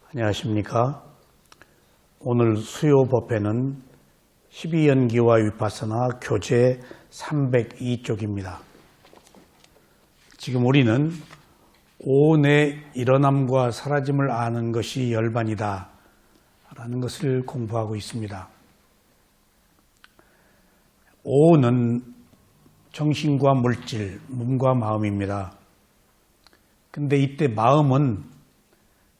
안녕하십니까. 오늘 수요법회는 12연기와 위파사나 교재 302쪽입니다. 지금 우리는 오온의 일어남과 사라짐을 아는 것이 열반이다 라는 것을 공부하고 있습니다. 오온은 정신과 물질, 몸과 마음입니다. 근데 이때 마음은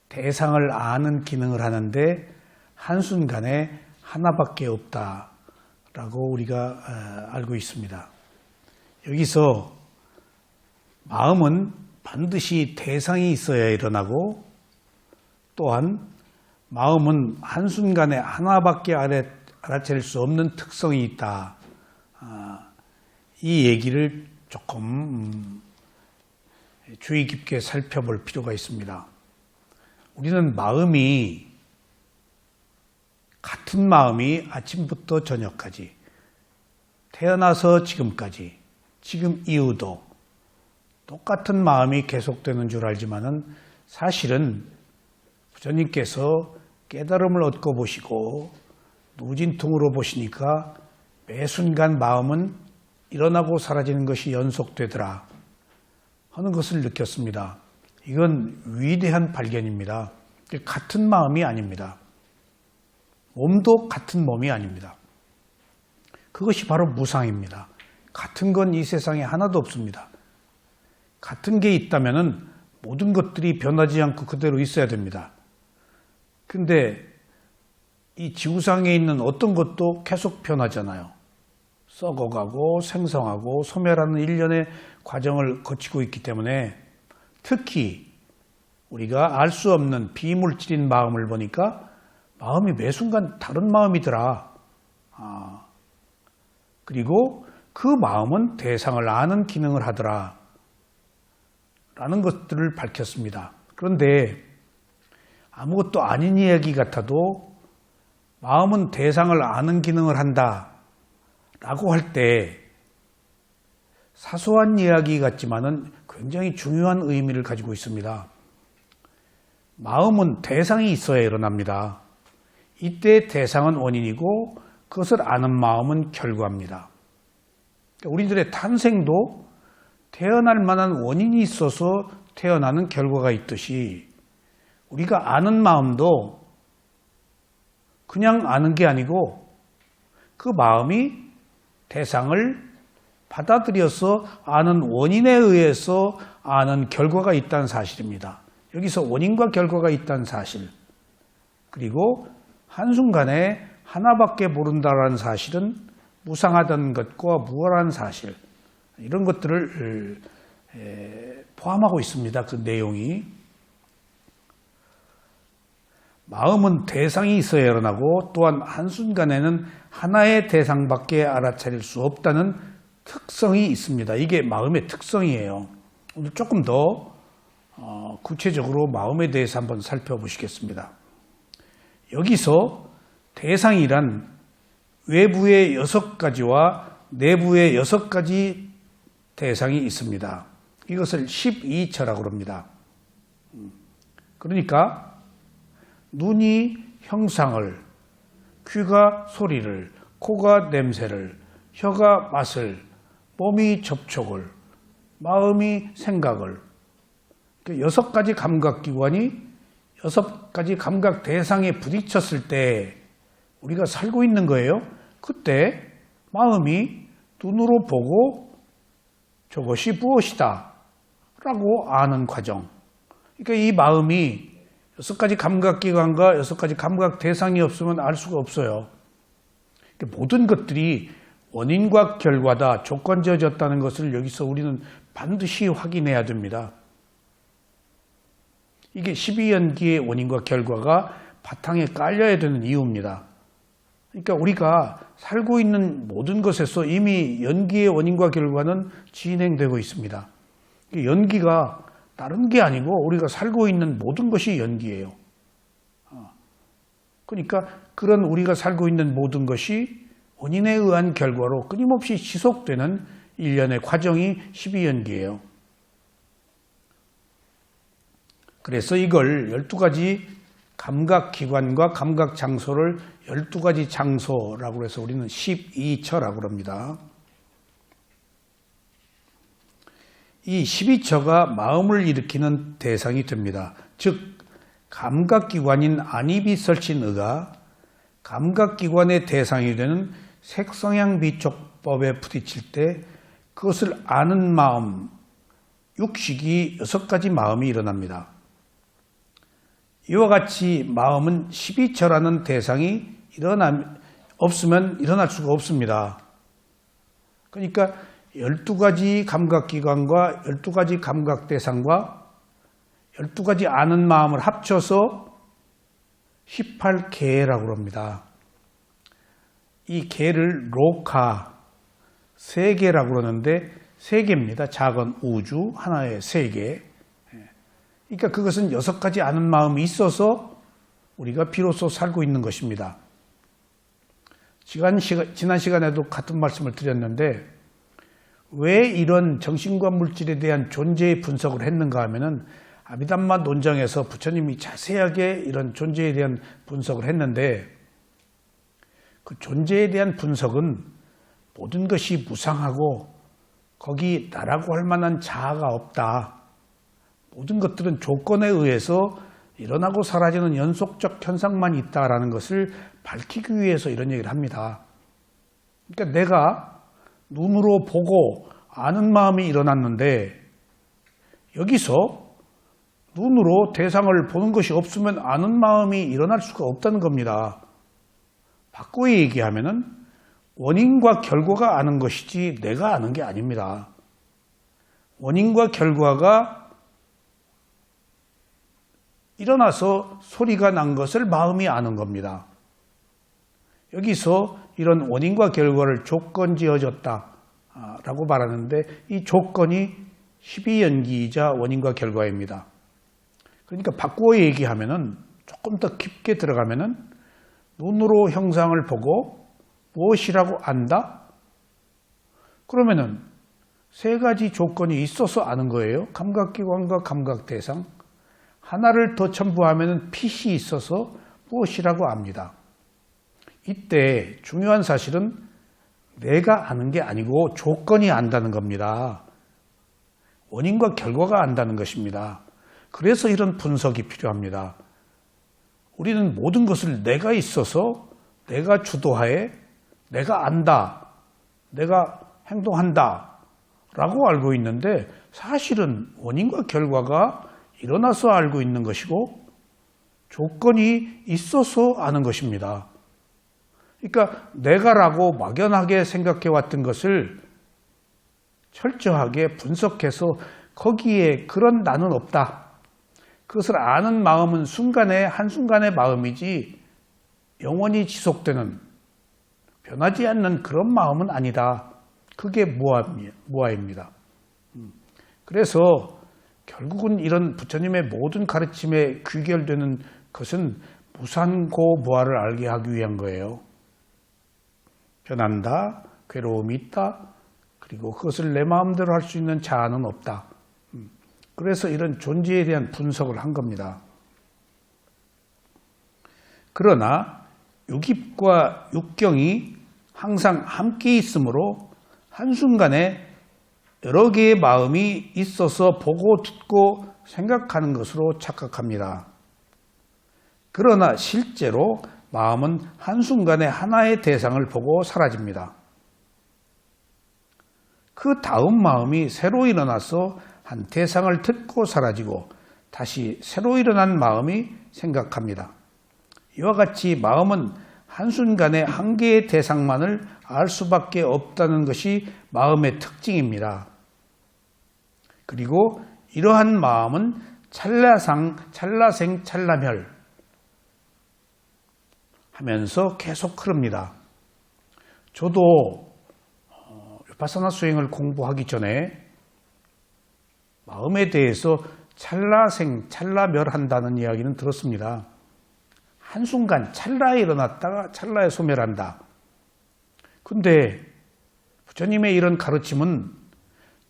대상을 아는 기능을 하는데 한순간에 하나밖에 없다라고 우리가 알고 있습니다. 여기서 마음은 반드시 대상이 있어야 일어나고, 또한 마음은 한순간에 하나밖에 알아챌 수 없는 특성이 있다. 이 얘기를 조금 주의 깊게 살펴볼 필요가 있습니다. 우리는 마음이, 같은 마음이 아침부터 저녁까지, 태어나서 지금까지, 지금 이후도 똑같은 마음이 계속되는 줄 알지만은 사실은 부처님께서 깨달음을 얻고 보시고 누진통으로 보시니까 매 순간 마음은 일어나고 사라지는 것이 연속되더라 하는 것을 느꼈습니다. 이건 위대한 발견입니다. 같은 마음이 아닙니다. 몸도 같은 몸이 아닙니다. 그것이 바로 무상입니다. 같은 건 이 세상에 하나도 없습니다. 같은 게 있다면 모든 것들이 변하지 않고 그대로 있어야 됩니다. 근데 이 지구상에 있는 어떤 것도 계속 변하잖아요. 썩어가고 생성하고 소멸하는 일련의 과정을 거치고 있기 때문에, 특히 우리가 알 수 없는 비물질인 마음을 보니까 마음이 매 순간 다른 마음이더라. 그리고 그 마음은 대상을 아는 기능을 하더라 라는 것들을 밝혔습니다. 그런데 아무것도 아닌 이야기 같아도 마음은 대상을 아는 기능을 한다 라고 할 때 사소한 이야기 같지만은 굉장히 중요한 의미를 가지고 있습니다. 마음은 대상이 있어야 일어납니다. 이때 대상은 원인이고 그것을 아는 마음은 결과입니다. 우리들의 탄생도 태어날 만한 원인이 있어서 태어나는 결과가 있듯이, 우리가 아는 마음도 그냥 아는 게 아니고 그 마음이 대상을 받아들여서 아는 원인에 의해서 아는 결과가 있다는 사실입니다. 여기서 원인과 결과가 있다는 사실, 그리고 한순간에 하나밖에 모른다는 사실은 무상하다는 것과 무한한 사실, 이런 것들을 포함하고 있습니다. 그 내용이. 마음은 대상이 있어야 일어나고, 또한 한순간에는 하나의 대상밖에 알아차릴 수 없다는 특성이 있습니다. 이게 마음의 특성이에요. 오늘 조금 더 구체적으로 마음에 대해서 한번 살펴보시겠습니다. 여기서 대상이란 외부의 6가지와 내부의 6가지 대상이 있습니다. 이것을 12처라고 합니다. 그러니까 눈이 형상을, 귀가 소리를, 코가 냄새를, 혀가 맛을, 몸이 접촉을, 마음이 생각을, 6가지 감각기관이 6가지 감각 대상에 부딪혔을 때 우리가 살고 있는 거예요. 그때 마음이 눈으로 보고 저것이 무엇이다 라고 아는 과정. 그러니까 이 마음이 6가지 감각기관과 6가지 감각 대상이 없으면 알 수가 없어요. 모든 것들이 원인과 결과다, 조건지어졌다는 것을 여기서 우리는 반드시 확인해야 됩니다. 이게 12연기의 원인과 결과가 바탕에 깔려야 되는 이유입니다. 그러니까 우리가 살고 있는 모든 것에서 이미 연기의 원인과 결과는 진행되고 있습니다. 연기가 다른 게 아니고 우리가 살고 있는 모든 것이 연기예요. 그러니까 그런 우리가 살고 있는 모든 것이 원인에 의한 결과로 끊임없이 지속되는 일련의 과정이 12연기예요. 그래서 이걸 12가지 감각기관과 감각장소를 12가지 장소라고 해서 우리는 12처라고 합니다. 이 12처가 마음을 일으키는 대상이 됩니다. 즉 감각기관인 안입이 설친 의가 감각기관의 대상이 되는 색성향비촉법에 부딪힐 때 그것을 아는 마음, 육식이 6가지 마음이 일어납니다. 이와 같이 마음은 12처라는 대상이 없으면 일어날 수가 없습니다. 그러니까 12가지 감각기관과 12가지 감각대상과 12가지 아는 마음을 합쳐서 18개라고 합니다. 이 개를 로카, 세계라고 그러는데 세계입니다. 작은 우주 하나의 세계. 그러니까 그것은 6가지 아는 마음이 있어서 우리가 비로소 살고 있는 것입니다. 지난 시간에도 같은 말씀을 드렸는데 왜 이런 정신과 물질에 대한 존재의 분석을 했는가 하면은 아비담마 논정에서 부처님이 자세하게 이런 존재에 대한 분석을 했는데 그 존재에 대한 분석은 모든 것이 무상하고 거기 나라고 할 만한 자아가 없다. 모든 것들은 조건에 의해서 일어나고 사라지는 연속적 현상만 있다라는 것을 밝히기 위해서 이런 얘기를 합니다. 그러니까 내가 눈으로 보고 아는 마음이 일어났는데 여기서 눈으로 대상을 보는 것이 없으면 아는 마음이 일어날 수가 없다는 겁니다. 바꾸어 얘기하면은 원인과 결과가 아는 것이지 내가 아는 게 아닙니다. 원인과 결과가 일어나서 소리가 난 것을 마음이 아는 겁니다. 여기서 이런 원인과 결과를 조건 지어졌다라고 말하는데 이 조건이 12연기이자 원인과 결과입니다. 그러니까 바꾸어 얘기하면은 조금 더 깊게 들어가면은 눈으로 형상을 보고 무엇이라고 안다? 그러면은 3가지 조건이 있어서 아는 거예요. 감각기관과 감각대상. 하나를 더 첨부하면은 빛이 있어서 무엇이라고 압니다. 이때 중요한 사실은 내가 아는 게 아니고 조건이 안다는 겁니다. 원인과 결과가 안다는 것입니다. 그래서 이런 분석이 필요합니다. 우리는 모든 것을 내가 있어서 내가 주도하에 내가 안다, 내가 행동한다 라고 알고 있는데 사실은 원인과 결과가 일어나서 알고 있는 것이고 조건이 있어서 아는 것입니다. 그러니까 내가라고 막연하게 생각해 왔던 것을 철저하게 분석해서 거기에 그런 나는 없다. 그것을 아는 마음은 한순간의 마음이지 영원히 지속되는 변하지 않는 그런 마음은 아니다. 그게 무아입니다. 그래서 결국은 이런 부처님의 모든 가르침에 귀결되는 것은 무산고 무아를 알게 하기 위한 거예요. 변한다, 괴로움이 있다, 그리고 그것을 내 마음대로 할 수 있는 자아는 없다. 그래서 이런 존재에 대한 분석을 한 겁니다. 그러나 육입과 육경이 항상 함께 있으므로 한순간에 여러 개의 마음이 있어서 보고 듣고 생각하는 것으로 착각합니다. 그러나 실제로 마음은 한순간에 하나의 대상을 보고 사라집니다. 그 다음 마음이 새로 일어나서 한 대상을 듣고 사라지고 다시 새로 일어난 마음이 생각합니다. 이와 같이 마음은 한순간에 한 개의 대상만을 알 수밖에 없다는 것이 마음의 특징입니다. 그리고 이러한 마음은 찰나생 찰나멸 하면서 계속 흐릅니다. 저도 비파사나 수행을 공부하기 전에 마음에 대해서 찰나생 찰나멸한다는 이야기는 들었습니다. 한순간 찰나에 일어났다가 찰나에 소멸한다. 근데 부처님의 이런 가르침은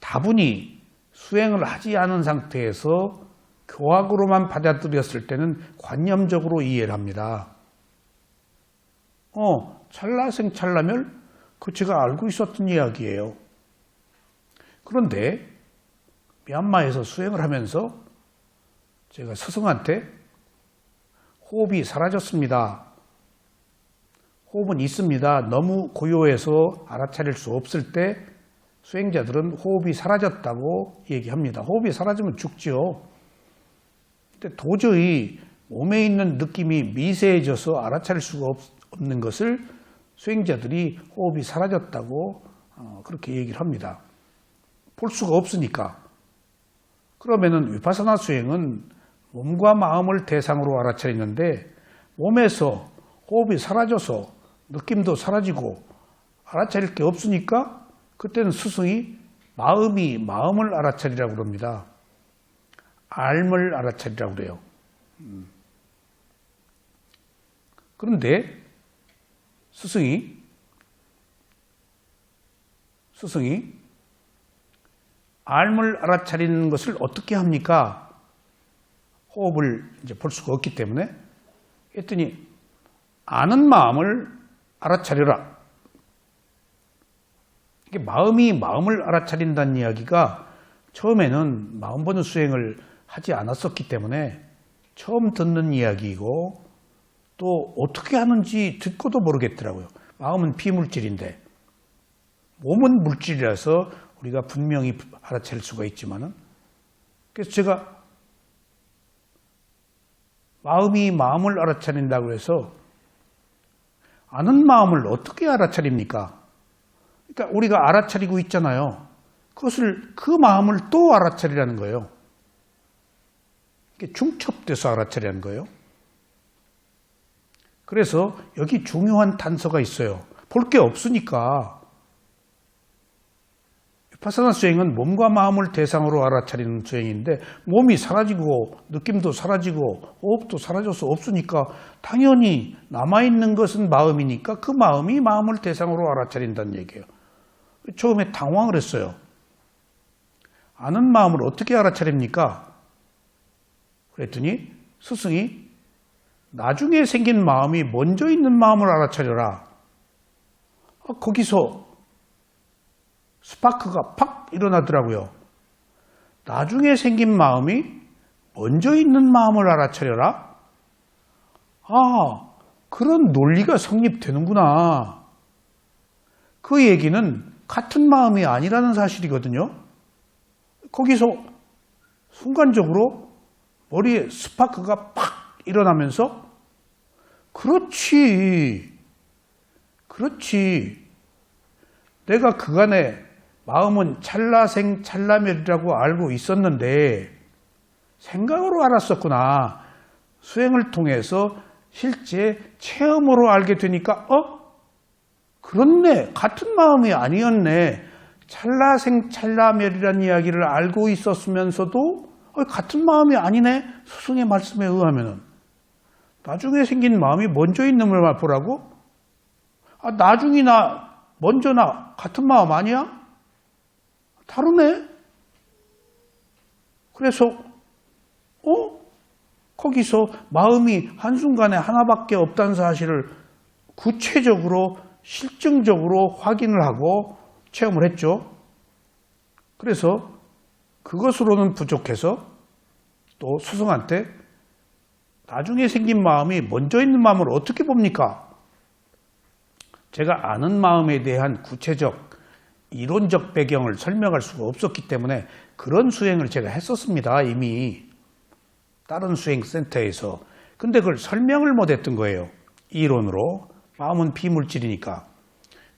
다분히 수행을 하지 않은 상태에서 교학으로만 받아들였을 때는 관념적으로 이해를 합니다. 찰나생찰나멸? 그거 제가 알고 있었던 이야기예요. 그런데 미얀마에서 수행을 하면서 제가 스승한테 호흡이 사라졌습니다. 호흡은 있습니다. 너무 고요해서 알아차릴 수 없을 때 수행자들은 호흡이 사라졌다고 얘기합니다. 호흡이 사라지면 죽죠. 근데 도저히 몸에 있는 느낌이 미세해져서 알아차릴 수가 없는 것을 수행자들이 호흡이 사라졌다고 그렇게 얘기를 합니다. 볼 수가 없으니까. 그러면은 위파사나 수행은 몸과 마음을 대상으로 알아차리는데 몸에서 호흡이 사라져서 느낌도 사라지고 알아차릴 게 없으니까 그때는 스승이 마음이 마음을 알아차리라고 그럽니다. 알을 알아차리라고 그래요. 그런데 스승이 알을 알아차리는 것을 어떻게 합니까? 호흡을 이제 볼 수가 없기 때문에 했더니 아는 마음을 알아차려라. 이게 마음이 마음을 알아차린다는 이야기가 처음에는 마음 보는 수행을 하지 않았었기 때문에 처음 듣는 이야기이고 또 어떻게 하는지 듣고도 모르겠더라고요. 마음은 비물질인데 몸은 물질이라서 우리가 분명히 알아차릴 수가 있지만은 그래서 제가 마음이 마음을 알아차린다고 해서 아는 마음을 어떻게 알아차립니까? 그러니까 우리가 알아차리고 있잖아요. 그 마음을 또 알아차리라는 거예요. 이게 중첩돼서 알아차리라는 거예요. 그래서 여기 중요한 단서가 있어요. 볼 게 없으니까. 위파사나 수행은 몸과 마음을 대상으로 알아차리는 수행인데 몸이 사라지고 느낌도 사라지고 호흡도 사라져서 없으니까 당연히 남아있는 것은 마음이니까 그 마음이 마음을 대상으로 알아차린다는 얘기예요. 처음에 당황을 했어요. 아는 마음을 어떻게 알아차립니까? 그랬더니 스승이 나중에 생긴 마음이 먼저 있는 마음을 알아차려라. 거기서 스파크가 팍 일어나더라고요. 나중에 생긴 마음이 먼저 있는 마음을 알아차려라? 그런 논리가 성립되는구나. 그 얘기는 같은 마음이 아니라는 사실이거든요. 거기서 순간적으로 머리에 스파크가 팍 일어나면서 그렇지. 내가 그간에 마음은 찰나생 찰나멸이라고 알고 있었는데 생각으로 알았었구나. 수행을 통해서 실제 체험으로 알게 되니까 그렇네. 같은 마음이 아니었네. 찰나생 찰나멸이라는 이야기를 알고 있었으면서도 같은 마음이 아니네. 스승의 말씀에 의하면은 나중에 생긴 마음이 먼저 있는 걸 보라고? 나중이나 먼저나 같은 마음 아니야? 다르네? 그래서 거기서 마음이 한순간에 하나밖에 없다는 사실을 구체적으로 실증적으로 확인을 하고 체험을 했죠. 그래서 그것으로는 부족해서 또 스승한테 나중에 생긴 마음이 먼저 있는 마음을 어떻게 봅니까? 제가 아는 마음에 대한 구체적 이론적 배경을 설명할 수가 없었기 때문에 그런 수행을 제가 했었습니다. 이미 다른 수행센터에서. 근데 그걸 설명을 못했던 거예요. 이론으로. 마음은 비물질이니까.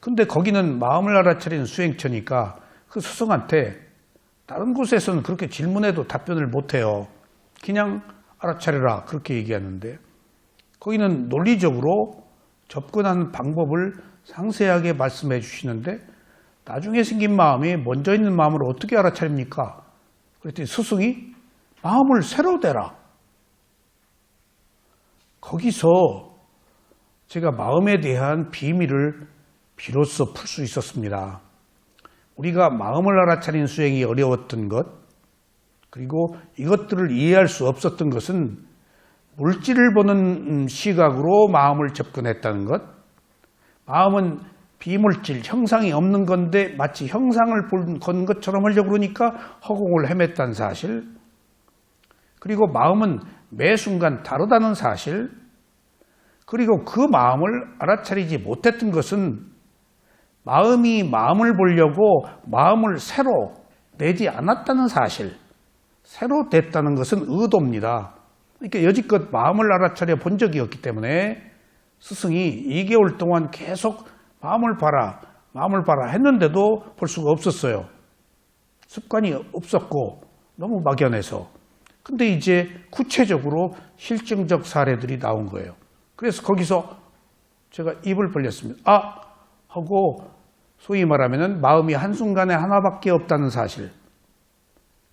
근데 거기는 마음을 알아차리는 수행처니까 그 스승한테 다른 곳에서는 그렇게 질문해도 답변을 못해요. 그냥 알아차려라 그렇게 얘기하는데 거기는 논리적으로 접근하는 방법을 상세하게 말씀해 주시는데 나중에 생긴 마음이 먼저 있는 마음을 어떻게 알아차립니까? 그랬더니 스승이 마음을 새로 대라. 거기서 제가 마음에 대한 비밀을 비로소 풀 수 있었습니다. 우리가 마음을 알아차리는 수행이 어려웠던 것, 그리고 이것들을 이해할 수 없었던 것은 물질을 보는 시각으로 마음을 접근했다는 것. 마음은 비물질, 형상이 없는 건데 마치 형상을 본 것처럼 하려고 그러니까 허공을 헤맸다는 사실. 그리고 마음은 매 순간 다르다는 사실. 그리고 그 마음을 알아차리지 못했던 것은 마음이 마음을 보려고 마음을 새로 내지 않았다는 사실. 새로 됐다는 것은 의도입니다. 그러니까 여지껏 마음을 알아차려 본 적이 없기 때문에 스승이 2개월 동안 계속 마음을 봐라 했는데도 볼 수가 없었어요. 습관이 없었고 너무 막연해서. 근데 이제 구체적으로 실증적 사례들이 나온 거예요. 그래서 거기서 제가 입을 벌렸습니다. 하고 소위 말하면 마음이 한순간에 하나밖에 없다는 사실.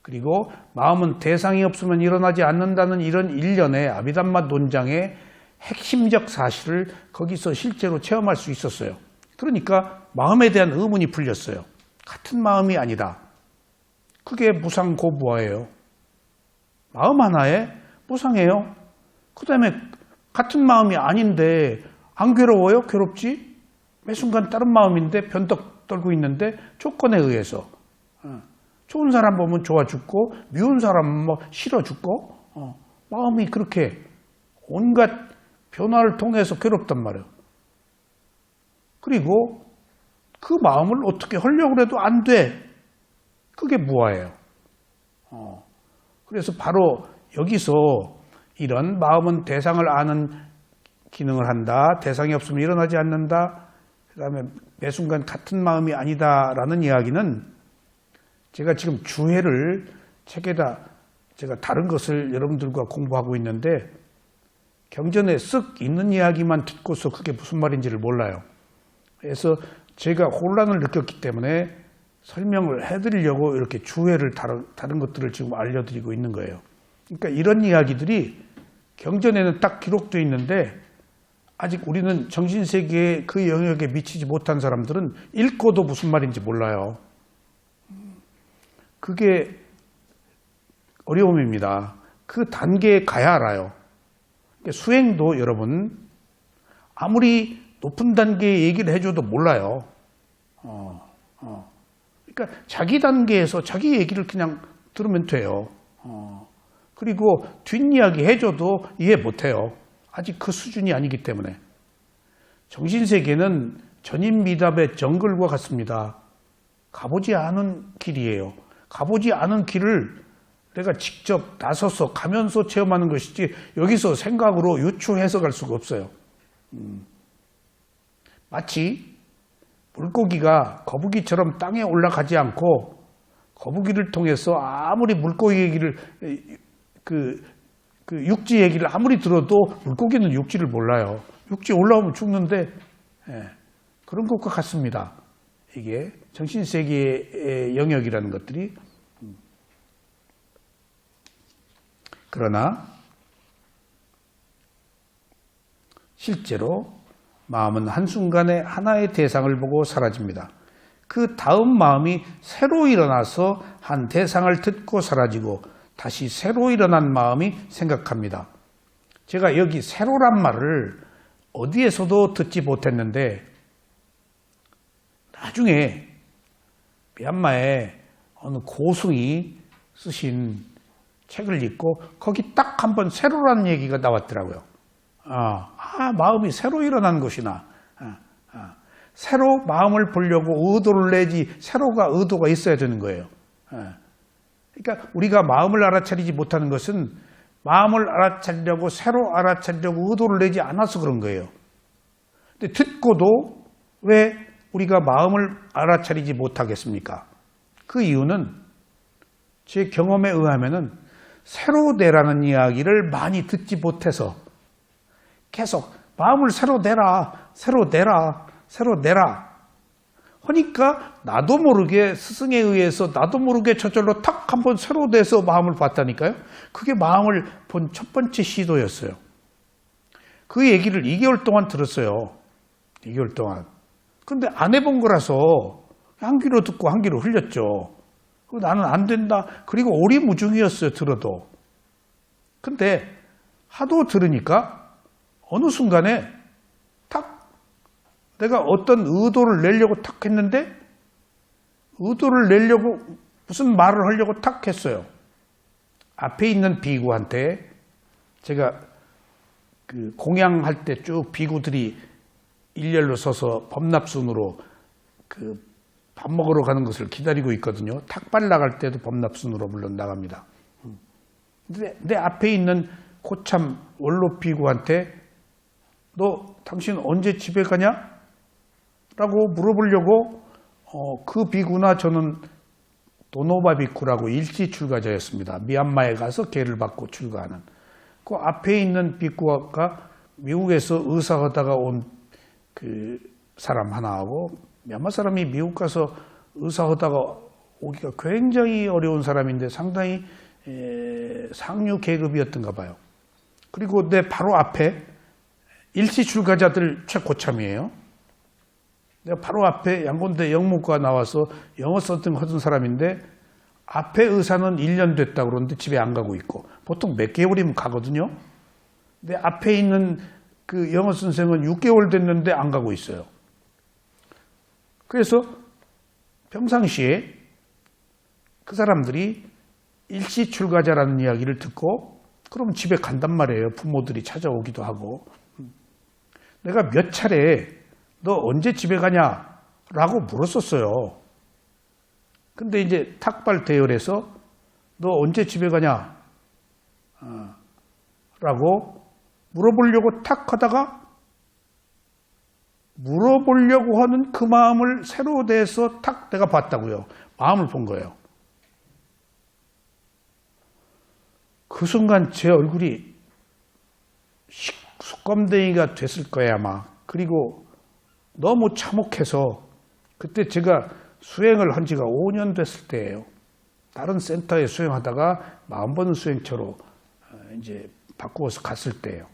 그리고 마음은 대상이 없으면 일어나지 않는다는 이런 일련의 아비담마 논장의 핵심적 사실을 거기서 실제로 체험할 수 있었어요. 그러니까 마음에 대한 의문이 풀렸어요. 같은 마음이 아니다. 그게 무상고부화예요. 마음 하나에 무상해요. 그 다음에 같은 마음이 아닌데 안 괴로워요? 괴롭지? 매 순간 다른 마음인데 변덕 떨고 있는데 조건에 의해서. 좋은 사람 보면 좋아 죽고 미운 사람은 뭐 싫어 죽고 마음이 그렇게 온갖 변화를 통해서 괴롭단 말이에요. 그리고 그 마음을 어떻게 하려고 해도 안 돼. 그게 무아예요. 그래서 바로 여기서 이런 마음은 대상을 아는 기능을 한다. 대상이 없으면 일어나지 않는다. 그 다음에 매 순간 같은 마음이 아니다라는 이야기는 제가 지금 주회를 책에다 제가 다른 것을 여러분들과 공부하고 있는데 경전에 쓱 있는 이야기만 듣고서 그게 무슨 말인지를 몰라요. 그래서 제가 혼란을 느꼈기 때문에 설명을 해드리려고 이렇게 주회를 다른 것들을 지금 알려드리고 있는 거예요. 그러니까 이런 이야기들이 경전에는 딱 기록되어 있는데 아직 우리는 정신세계의 그 영역에 미치지 못한 사람들은 읽고도 무슨 말인지 몰라요. 그게 어려움입니다. 그 단계에 가야 알아요. 수행도 여러분 아무리 높은 단계의 얘기를 해줘도 몰라요. 그러니까 자기 단계에서 자기 얘기를 그냥 들으면 돼요. 그리고 뒷이야기 해줘도 이해 못해요. 아직 그 수준이 아니기 때문에. 정신세계는 전인미답의 정글과 같습니다. 가보지 않은 길이에요. 가보지 않은 길을 내가 직접 나서서 가면서 체험하는 것이지 여기서 생각으로 유추해서 갈 수가 없어요. 마치 물고기가 거북이처럼 땅에 올라가지 않고 거북이를 통해서 아무리 물고기 얘기를 그 육지 얘기를 아무리 들어도 물고기는 육지를 몰라요. 육지 올라오면 죽는데 그런 것과 같습니다. 이게 정신세계의 영역이라는 것들이. 그러나 실제로 마음은 한순간에 하나의 대상을 보고 사라집니다. 그 다음 마음이 새로 일어나서 한 대상을 듣고 사라지고 다시 새로 일어난 마음이 생각합니다. 제가 여기 새로란 말을 어디에서도 듣지 못했는데 나중에 미얀마의 어느 고승이 쓰신 책을 읽고 거기 딱 한 번 새로라는 얘기가 나왔더라고요. 마음이 새로 일어난 것이나 새로 마음을 보려고 의도를 내지 새로가 의도가 있어야 되는 거예요. 그러니까 우리가 마음을 알아차리지 못하는 것은 마음을 알아차리려고 새로 알아차리려고 의도를 내지 않아서 그런 거예요. 근데 듣고도 왜 우리가 마음을 알아차리지 못하겠습니까? 그 이유는 제 경험에 의하면은 새로 내라는 이야기를 많이 듣지 못해서 계속 마음을 새로 내라, 새로 내라, 새로 내라 하니까 나도 모르게 스승에 의해서 나도 모르게 저절로 탁 한번 새로 내서 마음을 봤다니까요. 그게 마음을 본 첫 번째 시도였어요. 그 얘기를 2개월 동안 들었어요. 2개월 동안. 근데 안 해본 거라서 한 귀로 듣고 한 귀로 흘렸죠. 나는 안 된다. 그리고 오리무중이었어요, 들어도. 근데 하도 들으니까 어느 순간에 탁 내가 어떤 의도를 내려고 탁 했는데 의도를 내려고 무슨 말을 하려고 탁 했어요. 앞에 있는 비구한테 제가 그 공양할 때 쭉 비구들이 일렬로 서서 범납순으로 그 밥 먹으러 가는 것을 기다리고 있거든요. 탁발 나갈 때도 범납순으로 물론 나갑니다. 근데 내 앞에 있는 고참 원로 비구한테 너 당신 언제 집에 가냐? 라고 물어보려고 그 비구나 저는 도노바 비쿠라고 일시 출가자였습니다. 미얀마에 가서 계를 받고 출가하는. 그 앞에 있는 비구가 미국에서 의사하다가 온 그 사람 하나하고 미얀마 사람이 미국 가서 의사하다가 오기가 굉장히 어려운 사람인데 상당히 상류 계급이었던가 봐요. 그리고 내 바로 앞에 일시 출가자들 최고참이에요. 내가 바로 앞에 양곤대 영문과 나와서 영어 썬팅 하던 사람인데 앞에 의사는 1년 됐다고 그러는데 집에 안 가고 있고 보통 몇 개월이면 가거든요. 근데 앞에 있는 그 영어 선생은 6개월 됐는데 안 가고 있어요. 그래서 평상시에 그 사람들이 일시 출가자라는 이야기를 듣고 그럼 집에 간단 말이에요. 부모들이 찾아오기도 하고. 내가 몇 차례 너 언제 집에 가냐? 라고 물었었어요. 근데 이제 탁발 대열에서 너 언제 집에 가냐? 라고 물어보려고 탁 하다가 물어보려고 하는 그 마음을 새로 대서 탁 내가 봤다고요. 마음을 본 거예요. 그 순간 제 얼굴이 숙검댕이가 됐을 거야 아마. 그리고 너무 참혹해서 그때 제가 수행을 한 지가 5년 됐을 때예요. 다른 센터에 수행하다가 마음버는 수행처로 이제 바꾸어서 갔을 때예요.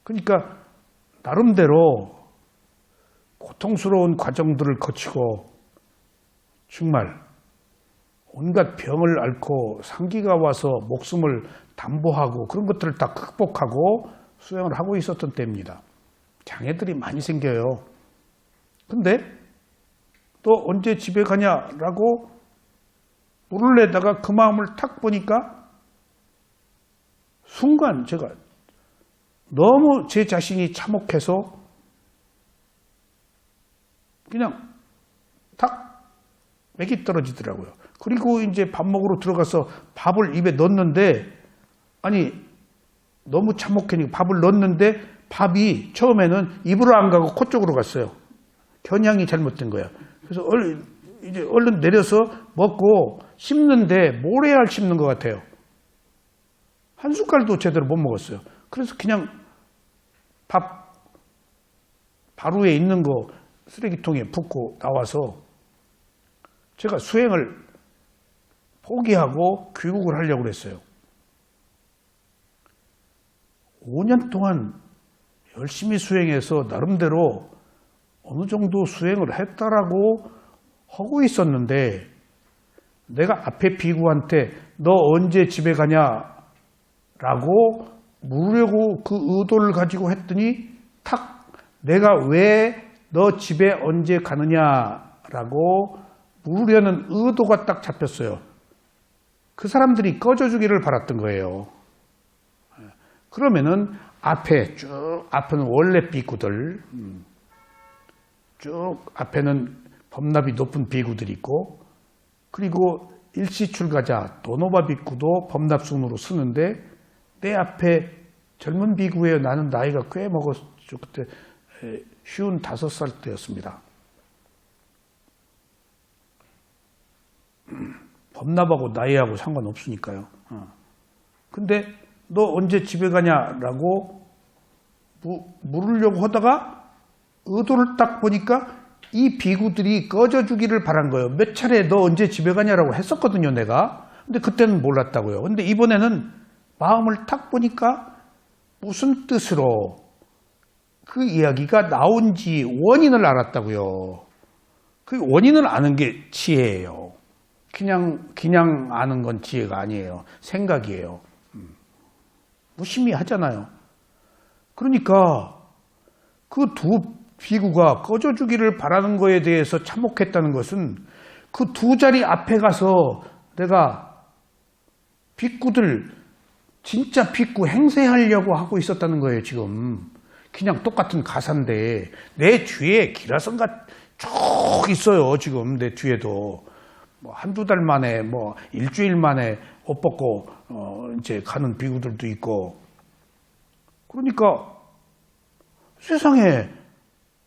그러니까 나름대로 고통스러운 과정들을 거치고 정말 온갖 병을 앓고 상기가 와서 목숨을 담보하고 그런 것들을 다 극복하고 수행을 하고 있었던 때입니다. 장애들이 많이 생겨요. 근데 또 언제 집에 가냐라고 물을 내다가 그 마음을 탁 보니까 순간 제가 너무 제 자신이 참혹해서 그냥 탁 맥이 떨어지더라고요. 그리고 이제 밥 먹으러 들어가서 밥을 입에 넣었는데 아니 너무 참혹하니까 밥을 넣었는데 밥이 처음에는 입으로 안 가고 코 쪽으로 갔어요. 겨냥이 잘못된 거야. 그래서 얼른 내려서 먹고 씹는데 모래알 씹는 것 같아요. 한 숟갈도 제대로 못 먹었어요. 그래서 그냥 밥 바루에 있는 거 쓰레기통에 붓고 나와서 제가 수행을 포기하고 귀국을 하려고 그랬어요. 5년 동안 열심히 수행해서 나름대로 어느 정도 수행을 했다라고 하고 있었는데 내가 앞에 비구한테 너 언제 집에 가냐라고 물으려고 그 의도를 가지고 했더니 탁 내가 왜 너 집에 언제 가느냐라고 물으려는 의도가 딱 잡혔어요. 그 사람들이 꺼져주기를 바랐던 거예요. 그러면은 앞에는 원래 비구들, 쭉 앞에는 범납이 높은 비구들이 있고, 그리고 일시출가자 도노바 비구도 범납순으로 쓰는데 내 앞에 젊은 비구예요. 나는 나이가 꽤 먹었죠. 그때 55살 때였습니다. 범납하고 나이하고 상관없으니까요. 근데 너 언제 집에 가냐라고 물으려고 하다가 의도를 딱 보니까 이 비구들이 꺼져주기를 바란 거예요. 몇 차례 너 언제 집에 가냐라고 했었거든요, 내가. 근데 그때는 몰랐다고요. 근데 이번에는 마음을 딱 보니까 무슨 뜻으로 그 이야기가 나온지 원인을 알았다고요. 그 원인을 아는 게 지혜예요. 그냥 아는 건 지혜가 아니에요. 생각이에요. 무의미하잖아요. 그러니까 그 두 비구가 꺼져주기를 바라는 거에 대해서 참혹했다는 것은 그 두 자리 앞에 가서 내가 빗구들 진짜 빗구 행세하려고 하고 있었다는 거예요. 지금 그냥 똑같은 가사인데 내 뒤에 기라성가 쭉 있어요. 지금 내 뒤에도 뭐 한두 달 만에 뭐 일주일 만에 옷 벗고 이제 가는 비구들도 있고. 그러니까 세상에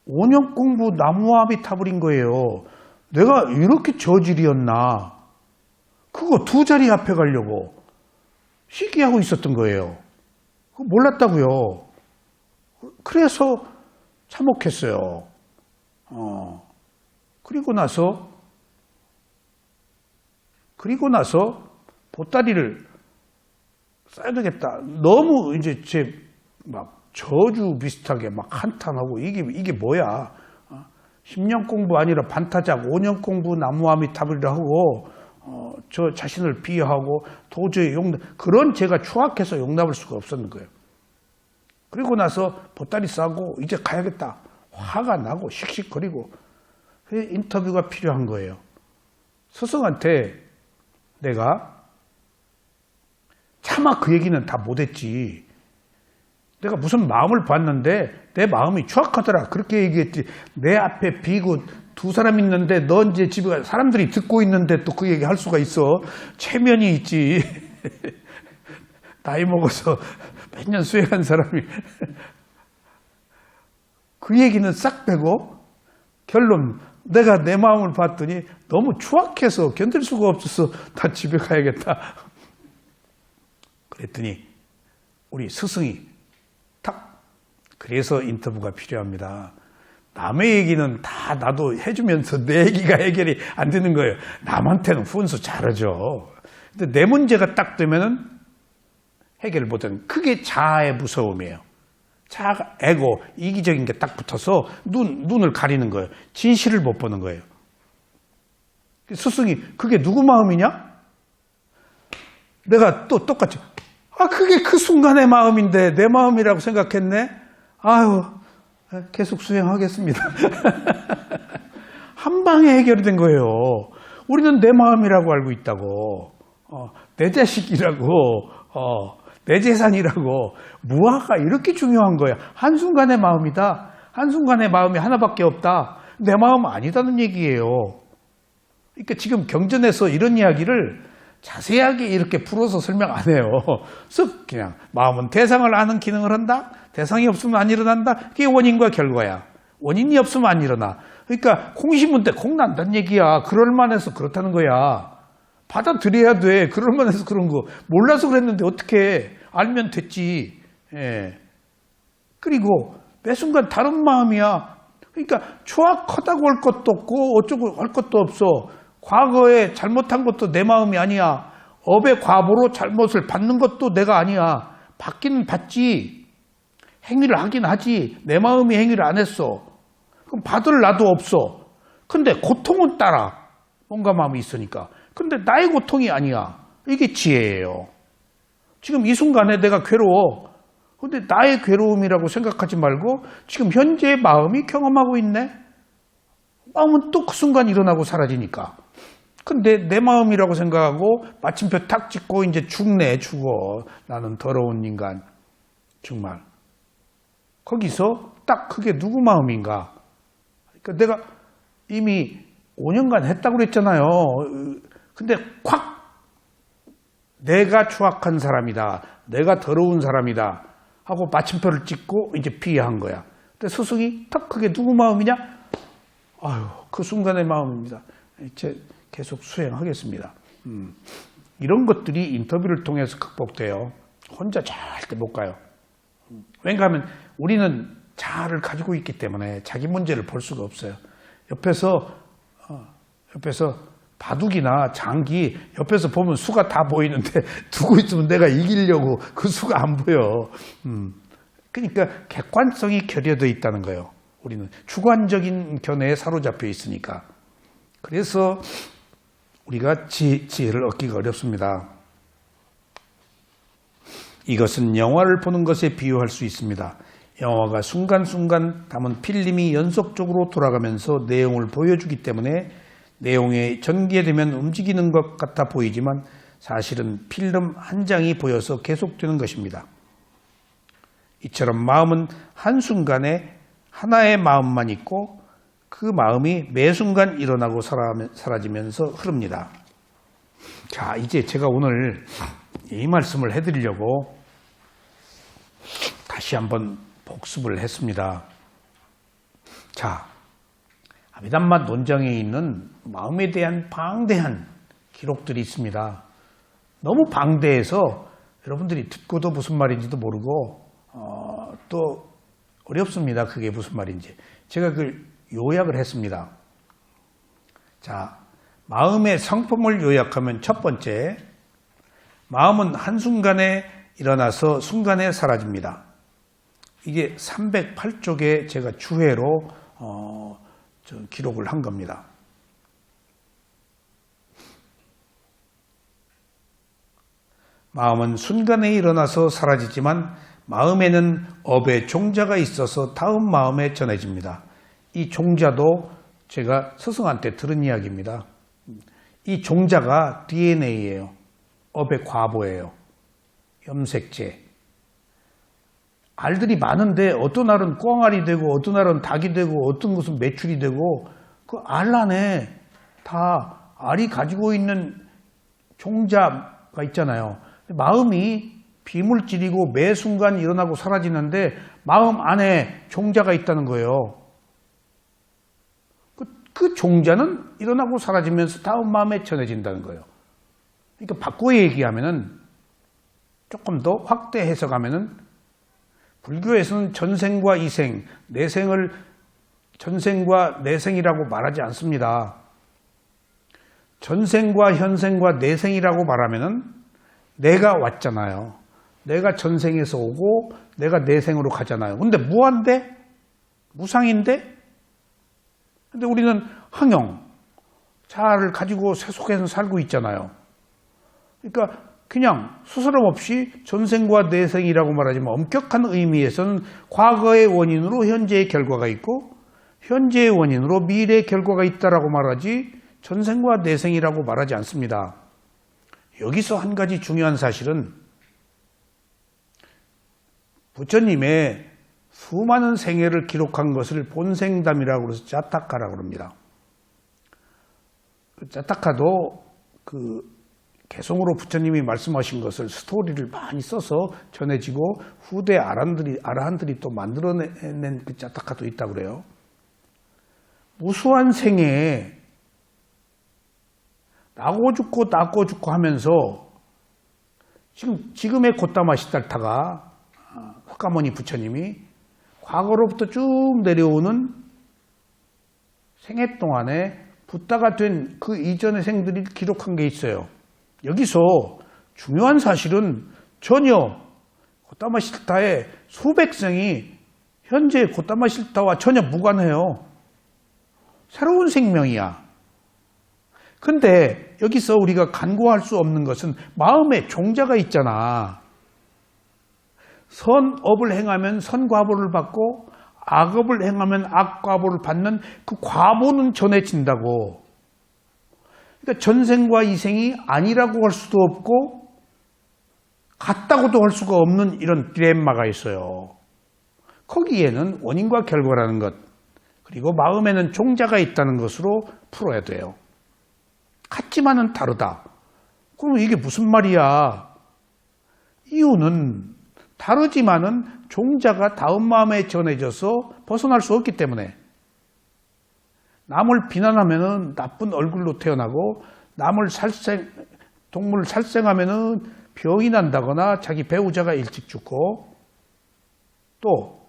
5년 공부 나무아미 타버린 거예요. 내가 이렇게 저질이었나. 그거 두 자리 앞에 가려고 시기하고 있었던 거예요. 그거 몰랐다고요. 그래서 참혹했어요. 그리고 나서 보따리를 써야 되겠다. 너무 이제 막 저주 비슷하게 막 한탄하고 이게 뭐야? 10년 공부 아니라 반타작 5년 공부 나무아미 타버리라 하고 저 자신을 비하하고 도저히 그런 제가 추악해서 용납할 수가 없었는 거예요. 그리고 나서 보따리 싸고 이제 가야겠다. 화가 나고 씩씩거리고 인터뷰가 필요한 거예요. 스승한테 내가 차마 그 얘기는 다 못했지. 내가 무슨 마음을 봤는데 내 마음이 추악하더라. 그렇게 얘기했지. 내 앞에 비구 두 사람 있는데 너 이제 집에 가 사람들이 듣고 있는데 또 그 얘기 할 수가 있어. 체면이 있지. 나이 먹어서 몇 년 수행한 사람이. 그 얘기는 싹 빼고 결론 내가 내 마음을 봤더니 너무 추악해서 견딜 수가 없어서 다 집에 가야겠다. 그랬더니 우리 스승이 탁 그래서 인터뷰가 필요합니다. 남의 얘기는 다 나도 해주면서 내 얘기가 해결이 안 되는 거예요. 남한테는 훈수 잘하죠. 근데 내 문제가 딱 되면은 해결 못하는 그게 자아의 무서움이에요. 자아가 에고 이기적인 게 딱 붙어서 눈을 가리는 거예요. 진실을 못 보는 거예요. 스승이 그게 누구 마음이냐? 내가 또 똑같이 그게 그 순간의 마음인데 내 마음이라고 생각했네. 아유 계속 수행하겠습니다. 한 방에 해결된 거예요. 우리는 내 마음이라고 알고 있다고. 내 자식이라고. 내 재산이라고. 무아가 이렇게 중요한 거야. 한순간의 마음이다. 한순간의 마음이 하나밖에 없다. 내 마음 아니다는 얘기예요. 그러니까 지금 경전에서 이런 이야기를 자세하게 이렇게 풀어서 설명 안 해요. 쓱 그냥 마음은 대상을 아는 기능을 한다. 대상이 없으면 안 일어난다. 그게 원인과 결과야. 원인이 없으면 안 일어나. 그러니까 콩 심은 때 콩 난다는 얘기야. 그럴만해서 그렇다는 거야. 받아들여야 돼. 그럴만해서 그런 거. 몰라서 그랬는데 어떻게 알면 됐지. 예. 그리고 매 순간 다른 마음이야. 그러니까 추악하다고 할 것도 없고 어쩌고 할 것도 없어. 과거에 잘못한 것도 내 마음이 아니야. 업의 과보로 잘못을 받는 것도 내가 아니야. 받기는 받지. 행위를 하긴 하지. 내 마음이 행위를 안 했어. 그럼 받을 나도 없어. 근데 고통은 따라. 뭔가 마음이 있으니까. 근데 나의 고통이 아니야. 이게 지혜예요. 지금 이 순간에 내가 괴로워. 근데 나의 괴로움이라고 생각하지 말고 지금 현재의 마음이 경험하고 있네. 마음은 또 그 순간 일어나고 사라지니까. 근데 내 마음이라고 생각하고 마침표 탁 찍고 이제 죽네, 죽어. 나는 더러운 인간. 정말. 거기서 딱 그게 누구 마음인가. 그러니까 내가 이미 5년간 했다고 그랬잖아요. 근데 콱 내가 추악한 사람이다. 내가 더러운 사람이다. 하고 마침표를 찍고 이제 피해한 거야. 근데 스승이 딱 그게 누구 마음이냐? 아유, 그 순간의 마음입니다. 이제 계속 수행하겠습니다. 이런 것들이 인터뷰를 통해서 극복돼요. 혼자 절대 못 가요. 왜냐하면 우리는 자아를 가지고 있기 때문에 자기 문제를 볼 수가 없어요. 옆에서 바둑이나 장기 옆에서 보면 수가 다 보이는데 두고 있으면 내가 이기려고 그 수가 안 보여. 그러니까 객관성이 결여되어 있다는 거예요. 우리는 주관적인 견해에 사로잡혀 있으니까. 그래서 우리가 지혜를 얻기가 어렵습니다. 이것은 영화를 보는 것에 비유할 수 있습니다. 영화가 순간순간 담은 필름이 연속적으로 돌아가면서 내용을 보여주기 때문에 내용에 전개되면 움직이는 것 같아 보이지만 사실은 필름 한 장이 보여서 계속되는 것입니다. 이처럼 마음은 한순간에 하나의 마음만 있고 그 마음이 매 순간 일어나고 사라지면서 흐릅니다. 자, 이제 제가 오늘 이 말씀을 해드리려고 다시 한번 복습을 했습니다. 자, 아비담마 논장에 있는 마음에 대한 방대한 기록들이 있습니다. 너무 방대해서 여러분들이 듣고도 무슨 말인지도 모르고 또 어렵습니다. 그게 무슨 말인지. 제가 그걸 요약을 했습니다. 자, 마음의 성품을 요약하면 첫 번째, 마음은 한순간에 일어나서 순간에 사라집니다. 이게 308쪽에 제가 주회로 기록을 한 겁니다. 마음은 순간에 일어나서 사라지지만 마음에는 업의 종자가 있어서 다음 마음에 전해집니다. 이 종자도 제가 스승한테 들은 이야기입니다. 이 종자가 DNA예요. 업의 과보예요. 염색체. 알들이 많은데 어떤 알은 꿩알이 되고 어떤 알은 닭이 되고 어떤 것은 메추리 되고 그 알 안에 다 알이 가지고 있는 종자가 있잖아요. 마음이 비물질이고 매 순간 일어나고 사라지는데 마음 안에 종자가 있다는 거예요. 그 종자는 일어나고 사라지면서 다음 마음에 전해진다는 거예요. 그러니까 바꿔 얘기하면은 조금 더 확대 해석하면은 불교에서는 전생과 이생, 내생을 전생과 내생이라고 말하지 않습니다. 전생과 현생과 내생이라고 말하면은 내가 왔잖아요. 내가 전생에서 오고 내가 내생으로 가잖아요. 근데 무한데? 무상인데? 근데 우리는 항영, 자아를 가지고 세속에서 살고 있잖아요. 그러니까 그냥 스스럼 없이 전생과 내생이라고 말하지만 엄격한 의미에서는 과거의 원인으로 현재의 결과가 있고 현재의 원인으로 미래의 결과가 있다라고 말하지 전생과 내생이라고 말하지 않습니다. 여기서 한 가지 중요한 사실은 부처님의 수많은 생애를 기록한 것을 본생담이라고 해서 자타카라고 합니다. 자타카도 개성으로 부처님이 말씀하신 것을 스토리를 많이 써서 전해지고 후대 아라한들이 또 만들어낸 그 자타카도 있다고 그래요. 무수한 생애에 나고 죽고 하면서 지금의 고타마 시달타가 석가모니 부처님이 과거로부터 쭉 내려오는 생애 동안에 붓다가 된 그 이전의 생들이 기록한 게 있어요. 여기서 중요한 사실은 전혀 고타마 시달타의 수백 생이 현재 고타마 시달타와 전혀 무관해요. 새로운 생명이야. 근데 여기서 우리가 간과할 수 없는 것은 마음에 종자가 있잖아. 선업을 행하면 선과보를 받고 악업을 행하면 악과보를 받는 그 과보는 전해진다고. 그러니까 전생과 이생이 아니라고 할 수도 없고 같다고도 할 수가 없는 이런 딜레마가 있어요. 거기에는 원인과 결과라는 것, 그리고 마음에는 종자가 있다는 것으로 풀어야 돼요. 같지만은 다르다. 그럼 이게 무슨 말이야? 이유는 다르지만은 종자가 다음 마음에 전해져서 벗어날 수 없기 때문에. 남을 비난하면은 나쁜 얼굴로 태어나고 동물을 살생하면은 병이 난다거나 자기 배우자가 일찍 죽고 또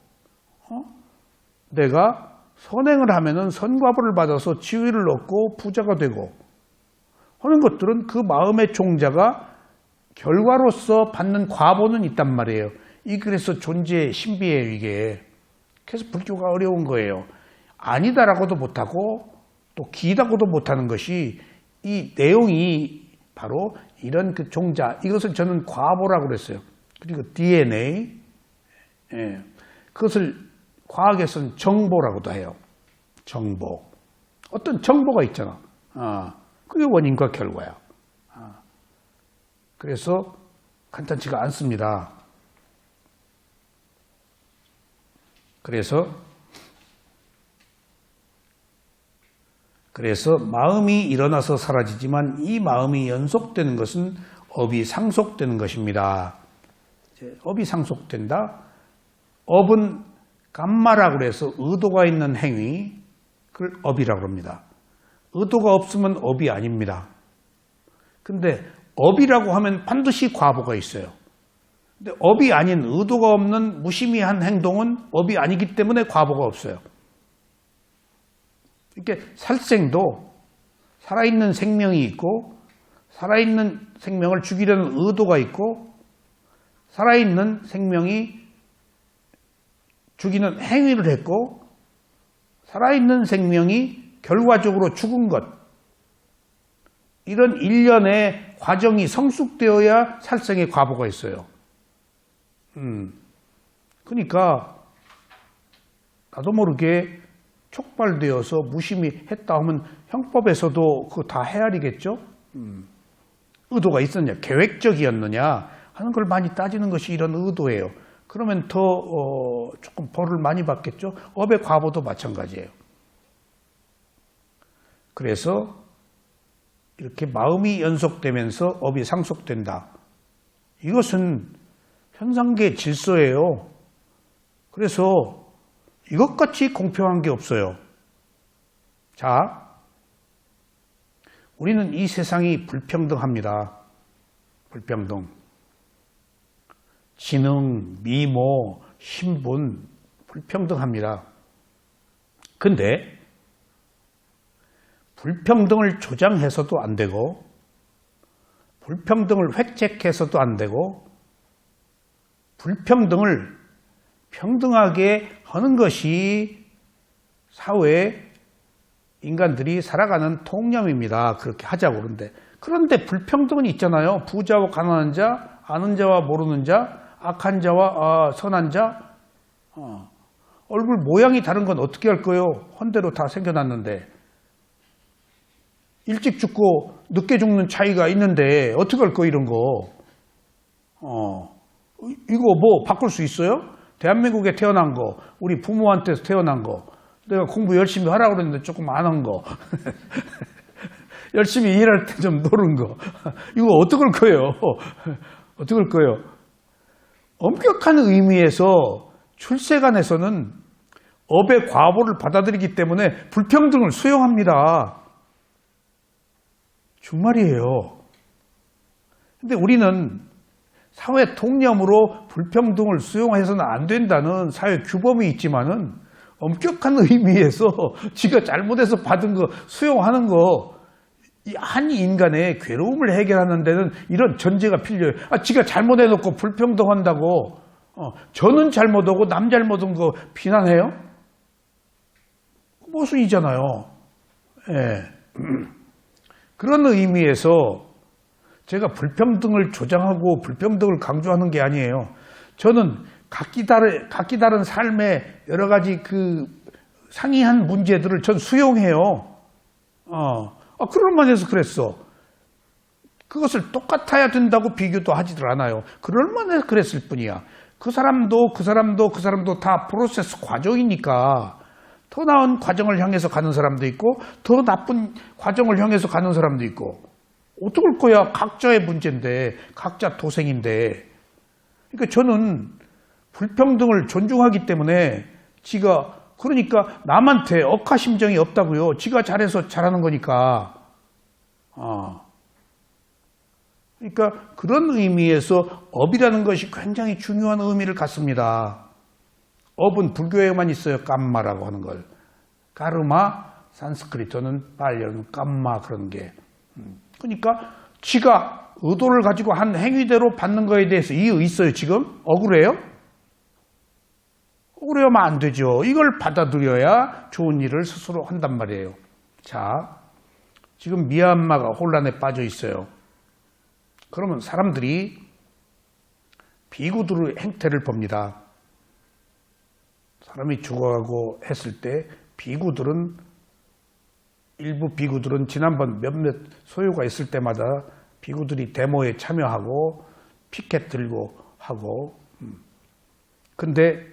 내가 선행을 하면은 선과보를 받아서 지위를 얻고 부자가 되고 하는 것들은 그 마음의 종자가 결과로서 받는 과보는 있단 말이에요. 이 그래서 존재의 신비예요, 이게. 그래서 불교가 어려운 거예요. 아니다라고도 못하고 또 기다고도 못하는 것이 이 내용이 바로 이런 그 종자, 이것을 저는 과보라고 그랬어요. 그리고 DNA, 예, 그것을 과학에서는 정보라고도 해요. 정보. 어떤 정보가 있잖아. 그게 원인과 결과야. 그래서 간단치가 않습니다. 그래서 마음이 일어나서 사라지지만 이 마음이 연속되는 것은 업이 상속되는 것입니다. 업이 상속된다. 업은 감마라고 해서 의도가 있는 행위, 그걸 업이라고 합니다. 의도가 없으면 업이 아닙니다. 근데 업이라고 하면 반드시 과보가 있어요. 근데 업이 아닌 의도가 없는 무의미한 행동은 업이 아니기 때문에 과보가 없어요. 이렇게 살생도 살아있는 생명이 있고 살아있는 생명을 죽이려는 의도가 있고 살아있는 생명이 죽이는 행위를 했고 살아있는 생명이 결과적으로 죽은 것, 이런 일련의 과정이 성숙되어야 살생의 과보가 있어요. 그러니까 나도 모르게 촉발되어서 무심히 했다 하면 형법에서도 그거 다 헤아리겠죠? 의도가 있었냐, 계획적이었느냐 하는 걸 많이 따지는 것이 이런 의도예요. 그러면 더 조금 벌을 많이 받겠죠? 업의 과보도 마찬가지예요. 그래서 이렇게 마음이 연속되면서 업이 상속된다. 이것은 현상계 질서예요. 그래서 이것같이 공평한 게 없어요. 자, 우리는 이 세상이 불평등합니다. 불평등. 지능, 미모, 신분 불평등합니다. 근데 불평등을 조장해서도 안 되고 불평등을 획책해서도 안 되고 불평등을 평등하게 하는 것이 사회에 인간들이 살아가는 통념입니다. 그렇게 하자고 그런데 불평등은 있잖아요. 부자와 가난한 자, 아는 자와 모르는 자, 악한 자와 선한 자. 얼굴 모양이 다른 건 어떻게 할 거예요? 헌대로 다 생겨났는데. 일찍 죽고 늦게 죽는 차이가 있는데 어떻게 할 거예요, 이런 거. 이거 뭐 바꿀 수 있어요? 대한민국에 태어난 거, 우리 부모한테서 태어난 거, 내가 공부 열심히 하라고 그랬는데 조금 안 한 거, 열심히 일할 때 좀 노는 거, 이거 어떻게 할 거예요? 어떻게 할 거예요? 엄격한 의미에서 출세관에서는 업의 과보를 받아들이기 때문에 불평등을 수용합니다. 정말이에요. 근데 우리는 사회 통념으로 불평등을 수용해서는 안 된다는 사회 규범이 있지만은 엄격한 의미에서 지가 잘못해서 받은 거 수용하는 거, 이 한 인간의 괴로움을 해결하는 데는 이런 전제가 필요해요. 지가 잘못해놓고 불평등한다고 저는 잘못하고 남 잘못한 거 비난해요? 모순이잖아요. 예. 그런 의미에서 제가 불평등을 조장하고 불평등을 강조하는 게 아니에요. 저는 각기 다른 삶의 여러 가지 그 상이한 문제들을 전 수용해요. 그럴 만해서 그랬어. 그것을 똑같아야 된다고 비교도 하지들 않아요. 그럴 만해서 그랬을 뿐이야. 그 사람도 다 프로세스 과정이니까 더 나은 과정을 향해서 가는 사람도 있고 더 나쁜 과정을 향해서 가는 사람도 있고 어떡할 거야. 각자의 문제인데 각자 도생인데. 그러니까 저는 불평등을 존중하기 때문에 그러니까 남한테 억하심정이 없다고요. 지가 잘해서 잘하는 거니까. 그러니까 그런 의미에서 업이라는 것이 굉장히 중요한 의미를 갖습니다. 업은 불교에만 있어요. 깜마라고 하는 걸. 까르마, 산스크리트는 빨리어는 깜마 그런 게. 그러니까 지가 의도를 가지고 한 행위대로 받는 거에 대해서 이유 있어요 지금? 억울해요? 억울해하면 안 되죠. 이걸 받아들여야 좋은 일을 스스로 한단 말이에요. 자, 지금 미얀마가 혼란에 빠져 있어요. 그러면 사람들이 비구들의 행태를 봅니다. 사람이 죽어가고 했을 때 일부 비구들은 지난번 몇몇 소요가 있을 때마다 비구들이 데모에 참여하고 피켓 들고 하고, 근데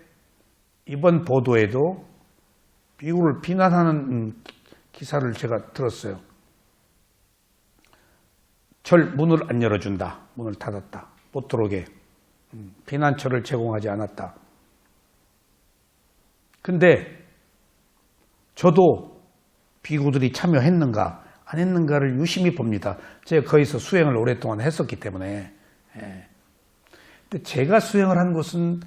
이번 보도에도 비구를 비난하는 기사를 제가 들었어요. 절 문을 안 열어준다. 문을 닫았다. 못 들어오게. 피난처를 제공하지 않았다. 근데 저도 비구들이 참여했는가 안 했는가를 유심히 봅니다. 제가 거기서 수행을 오랫동안 했었기 때문에. 근데 제가 수행을 한 곳은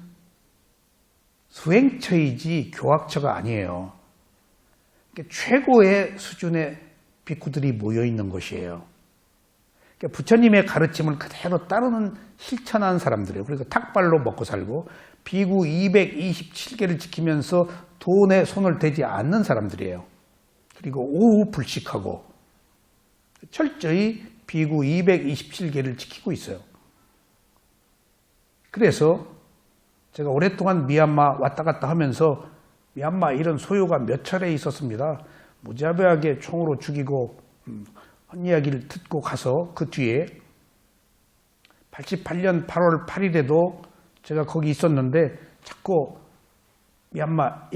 수행처이지 교학처가 아니에요. 그러니까 최고의 수준의 비구들이 모여있는 곳이에요. 그러니까 부처님의 가르침을 그대로 따르는 실천한 사람들이에요. 그러니까 탁발로 먹고 살고 비구 227개를 지키면서 돈에 손을 대지 않는 사람들이에요. 그리고 오후 불식하고 철저히 비구 227개를 지키고 있어요. 그래서 제가 오랫동안 미얀마 왔다 갔다 하면서 미얀마 이런 소요가 몇 차례 있었습니다. 무자비하게 총으로 죽이고 한 이야기를 듣고 가서 그 뒤에 88년 8월 8일에도 제가 거기 있었는데 자꾸 미얀마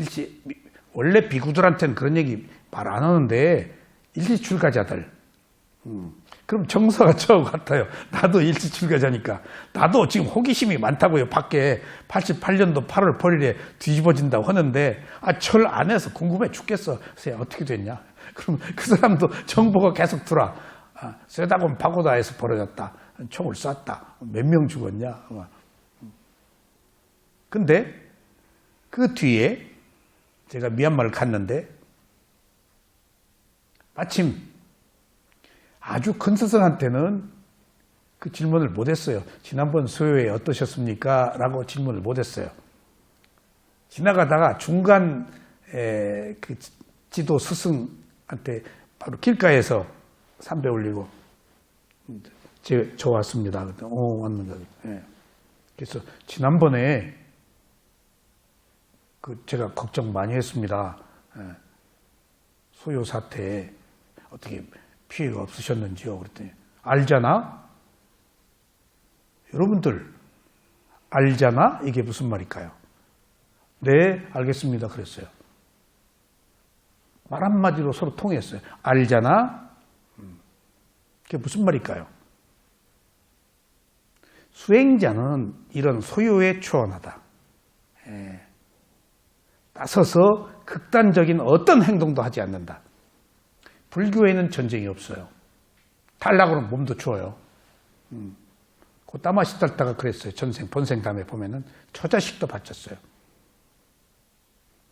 원래 비구들한테는 그런 얘기 말 안 하는데 일시 출가자들 그럼 정서가 저 같아요. 나도 일시 출가자니까 나도 지금 호기심이 많다고요. 밖에 88년도 8월 8일에 뒤집어진다고 하는데 철 안에서 궁금해 죽겠어. 그래서 어떻게 됐냐. 그럼 그 사람도 정보가 계속 들어와. 세다곤 파고다에서 벌어졌다. 총을 쐈다. 몇 명 죽었냐. 근데 그 뒤에 제가 미얀마를 갔는데 마침 아주 큰 스승한테는 그 질문을 못했어요. 지난번 수요에 어떠셨습니까? 라고 질문을 못했어요. 지나가다가 중간 그 지도 스승한테 바로 길가에서 삼배 올리고 저 왔습니다. 왔는가. 그래서 지난번에 제가 걱정 많이 했습니다. 소요 사태에 어떻게 피해가 없으셨는지요? 그랬더니 알잖아? 여러분들 알잖아? 이게 무슨 말일까요? 네, 알겠습니다. 그랬어요. 말 한마디로 서로 통했어요. 알잖아? 그게 무슨 말일까요? 수행자는 이런 소요에 초원하다. 나서서 극단적인 어떤 행동도 하지 않는다. 불교에는 전쟁이 없어요. 달라고 하면 몸도 추워요. 고따마 시달다가 그랬어요. 전생, 본생 다음에 보면은 처자식도 바쳤어요.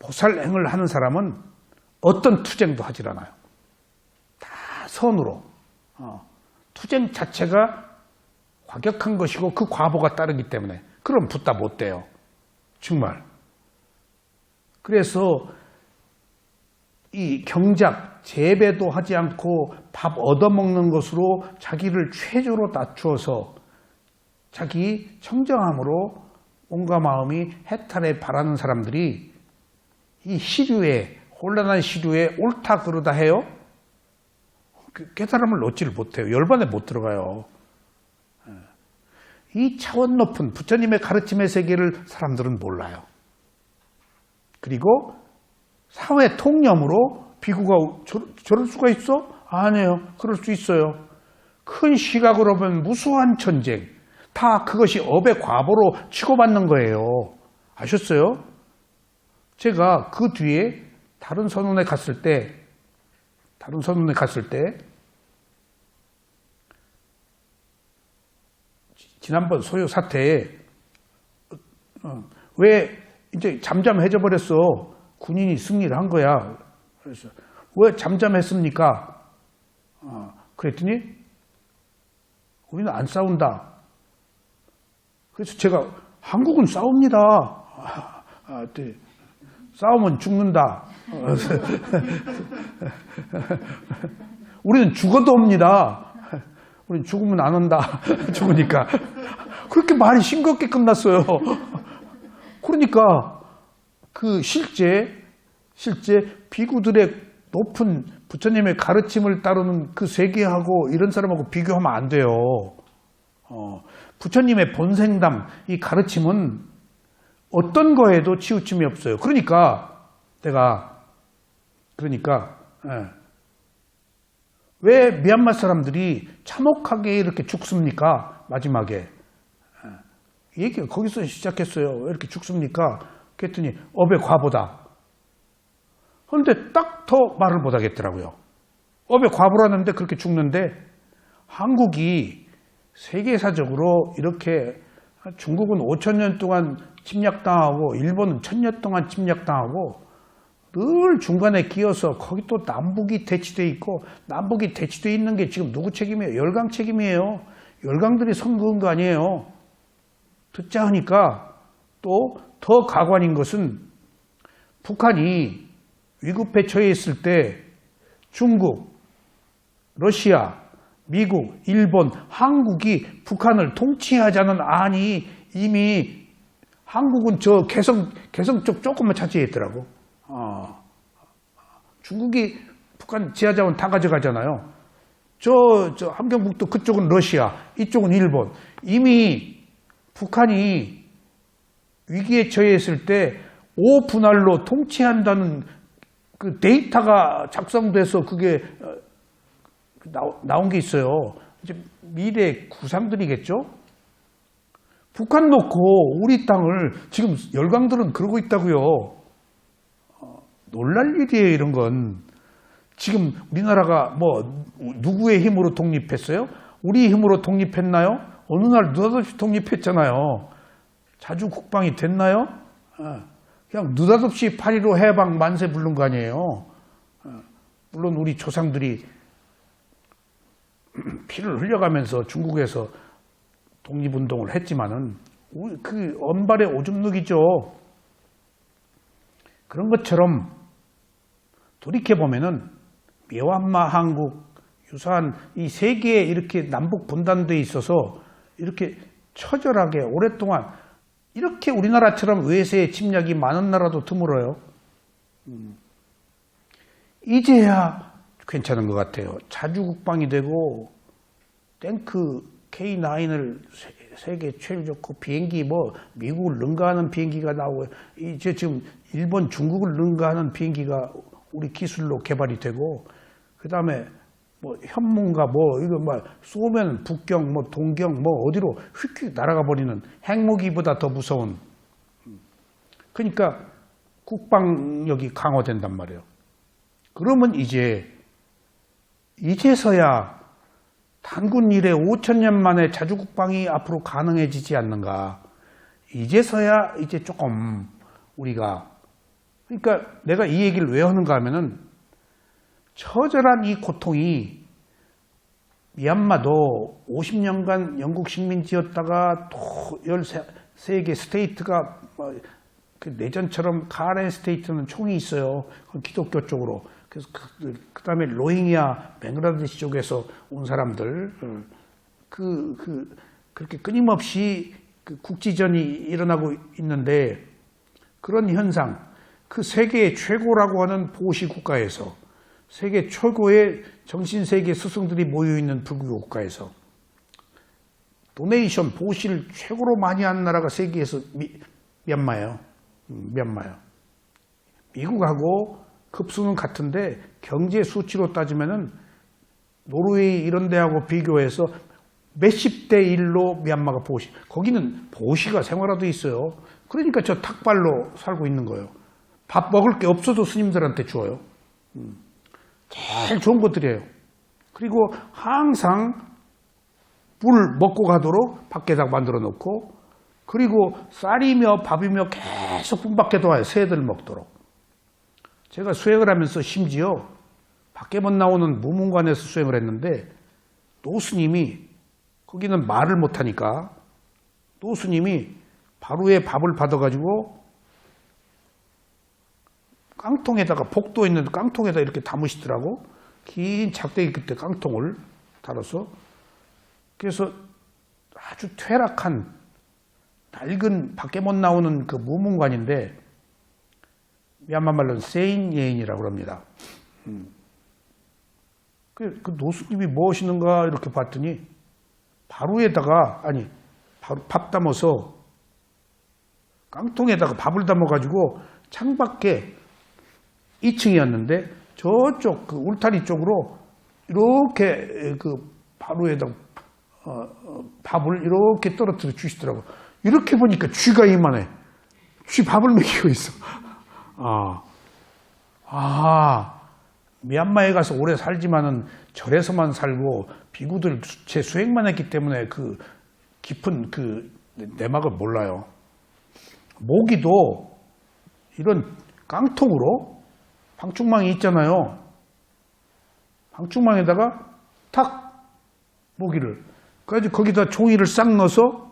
보살행을 하는 사람은 어떤 투쟁도 하질 않아요. 다 선으로. 투쟁 자체가 과격한 것이고 그 과보가 따르기 때문에 그럼 붙다 못 돼요. 정말. 그래서 이 경작, 재배도 하지 않고 밥 얻어먹는 것으로 자기를 최저로 낮추어서 자기 청정함으로 온갖 마음이 해탈에 바라는 사람들이 이 시류에, 혼란한 시류에 옳다 그러다 해요? 깨달음을 놓지를 못해요. 열반에 못 들어가요. 이 차원 높은 부처님의 가르침의 세계를 사람들은 몰라요. 그리고 사회 통념으로 비구가 저럴 수가 있어? 아니에요. 그럴 수 있어요. 큰 시각으로 보면 무수한 전쟁. 다 그것이 업의 과보로 치고받는 거예요. 아셨어요? 제가 그 뒤에 다른 선원에 갔을 때 지난번 소요 사태에 왜 이제 잠잠해져 버렸어. 군인이 승리를 한 거야. 그래서 왜 잠잠했습니까? 그랬더니 우리는 안 싸운다. 그래서 제가 한국은 싸웁니다. 싸우면 죽는다. 우리는 죽어도 옵니다. 우리는 죽으면 안 온다. 죽으니까. 그렇게 말이 싱겁게 끝났어요. 그러니까 그 실제 비구들의 높은 부처님의 가르침을 따르는 그 세계하고 이런 사람하고 비교하면 안 돼요. 부처님의 본생담, 이 가르침은 어떤 거에도 치우침이 없어요. 그러니까 왜 미얀마 사람들이 참혹하게 이렇게 죽습니까? 마지막에. 얘기가 거기서 시작했어요. 왜 이렇게 죽습니까? 그랬더니 업의 과보다. 그런데 딱 더 말을 못하겠더라고요. 업의 과보라는데 그렇게 죽는데 한국이 세계사적으로 이렇게 중국은 5,000년 동안 침략당하고 일본은 1,000년 동안 침략당하고 늘 중간에 끼어서 거기 또 남북이 대치돼 있고 남북이 대치돼 있는 게 지금 누구 책임이에요? 열강 책임이에요. 열강들이 선거한 거 아니에요. 듣자 하니까 또 더 가관인 것은 북한이 위급에 처해 있을 때 중국, 러시아, 미국, 일본, 한국이 북한을 통치하자는 안이 이미 한국은 저 개성 쪽 조금만 차지했더라고. 중국이 북한 지하자원 다 가져가잖아요. 저 함경북도 그쪽은 러시아, 이쪽은 일본. 이미 북한이 위기에 처했을 때 5분할로 통치한다는 그 데이터가 작성돼서 그게 나온 게 있어요. 이제 미래 구상들이겠죠? 북한 놓고 우리 땅을 지금 열강들은 그러고 있다고요. 놀랄 일이에요, 이런 건. 지금 우리나라가 뭐 누구의 힘으로 독립했어요? 우리 힘으로 독립했나요? 어느 날 느닷없이 독립했잖아요. 자주 국방이 됐나요? 그냥 느닷없이 8.15 해방 만세 부른 거 아니에요. 물론 우리 조상들이 피를 흘려가면서 중국에서 독립운동을 했지만은 그 언발의 오줌 누기죠. 그런 것처럼 돌이켜보면은 미얀마, 한국, 유사한 이 세계에 이렇게 남북 분단되어 있어서 이렇게 처절하게 오랫동안 이렇게 우리나라처럼 외세의 침략이 많은 나라도 드물어요. 이제야 괜찮은 것 같아요. 자주국방이 되고 탱크 K9을 세계 최고 좋고 비행기 뭐 미국을 능가하는 비행기가 나오고 이제 지금 일본, 중국을 능가하는 비행기가 우리 기술로 개발이 되고 그다음에 뭐 현문가 뭐 이거 막 쏘면 북경 뭐 동경 뭐 어디로 휙휙 날아가 버리는 핵무기보다 더 무서운. 그러니까 국방력이 강화된단 말이에요. 그러면 이제서야 단군 이래 5,000년 만에 자주국방이 앞으로 가능해지지 않는가. 이제서야 이제 조금 우리가 그러니까 내가 이 얘기를 왜 하는가 하면은 처절한 이 고통이 미얀마도 50년간 영국 식민지였다가 또 13개 스테이트가 그 내전처럼 가레 스테이트는 총이 있어요. 기독교 쪽으로. 그래서 그다음에 로힝야, 벵글라데시 쪽에서 온 사람들 그렇게 끊임없이 그 국지전이 일어나고 있는데 그런 현상, 그 세계 최고라고 하는 보시 국가에서 세계 최고의 정신세계 스승들이 모여있는 불교 국가에서 도네이션, 보시를 최고로 많이 하는 나라가 세계에서 미얀마예요. 미국하고 급수는 같은데 경제 수치로 따지면은 노르웨이 이런 데하고 비교해서 몇십 대 1로 미얀마가 보시. 거기는 보시가 생활화돼 있어요. 그러니까 저 탁발로 살고 있는 거예요. 밥 먹을 게 없어도 스님들한테 줘요. 제일 좋은 것들이에요. 그리고 항상 물 먹고 가도록 밖에다 만들어 놓고 그리고 쌀이며 밥이며 계속 뿐밖에 둬요. 새들 먹도록. 제가 수행을 하면서 심지어 밖에 못 나오는 무문관에서 수행을 했는데 노스님이 거기는 말을 못하니까 노스님이 바로에 밥을 받아가지고 깡통에다가 복도에 있는 깡통에다 이렇게 담으시더라고. 긴 작대기 끝에 깡통을 달아서. 그래서 아주 퇴락한 낡은 밖에 못 나오는 그 무문관인데 미얀마 말로는 세인 예인이라고 합니다. 그 노스님이 뭐 하시는가 이렇게 봤더니 바로 밥 담아서 깡통에다가 밥을 담아가지고 창밖에 2층이었는데 저쪽 그 울타리 쪽으로 이렇게 그 바로에다 밥을 이렇게 떨어뜨려 주시더라고. 이렇게 보니까 쥐가 이만해. 쥐 밥을 먹이고 있어. 미얀마에 가서 오래 살지만은 절에서만 살고 비구들 제 수행만 했기 때문에 그 깊은 그 내막을 몰라요. 모기도 이런 깡통으로 방충망이 있잖아요. 방충망에다가 탁 모기를 그래가지고 거기다 종이를 싹 넣어서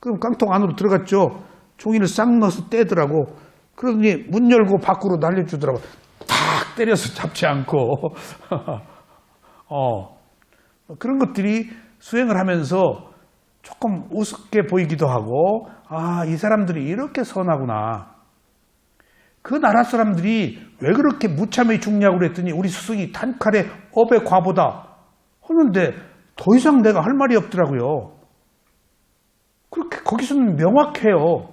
그럼 깡통 안으로 들어갔죠. 종이를 싹 넣어서 떼더라고. 그러더니 문 열고 밖으로 날려주더라고. 탁 때려서 잡지 않고 그런 것들이 수행을 하면서 조금 우습게 보이기도 하고 이 사람들이 이렇게 선하구나. 그 나라 사람들이 왜 그렇게 무참히 죽냐고 그랬더니 우리 스승이 단칼에 업의 과보다 하는데 더 이상 내가 할 말이 없더라고요. 그렇게 거기서는 명확해요.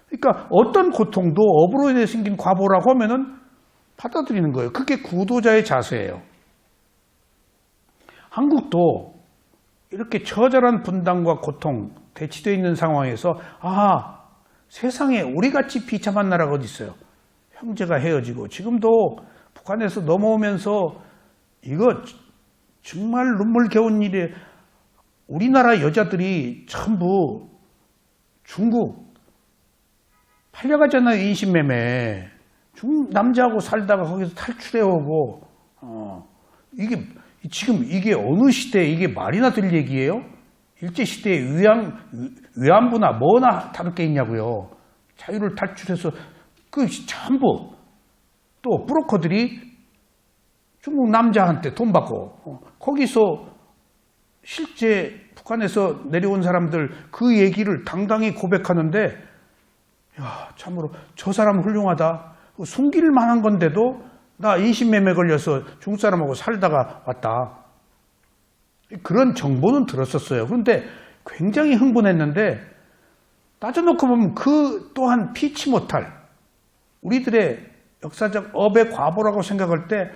그러니까 어떤 고통도 업으로 인해 생긴 과보라고 하면은 받아들이는 거예요. 그게 구도자의 자세예요. 한국도 이렇게 처절한 분단과 고통 대치되어 있는 상황에서 세상에 우리같이 비참한 나라가 어디 있어요. 형제가 헤어지고 지금도 북한에서 넘어오면서 이거 정말 눈물겨운 일에 우리나라 여자들이 전부 중국 팔려가잖아요. 인신매매. 남자하고 살다가 거기서 탈출해오고 이게 어느 시대에 이게 말이나 될 얘기예요? 일제시대에 위안부나 뭐나 다를 게 있냐고요. 자유를 탈출해서 그 전부 또 브로커들이 중국 남자한테 돈 받고 거기서 실제 북한에서 내려온 사람들 그 얘기를 당당히 고백하는데 참으로 저 사람 훌륭하다. 숨길 만한 건데도 나 인신매매 걸려서 중국 사람하고 살다가 왔다. 그런 정보는 들었었어요. 그런데 굉장히 흥분했는데 따져놓고 보면 그 또한 피치 못할 우리들의 역사적 업의 과보라고 생각할 때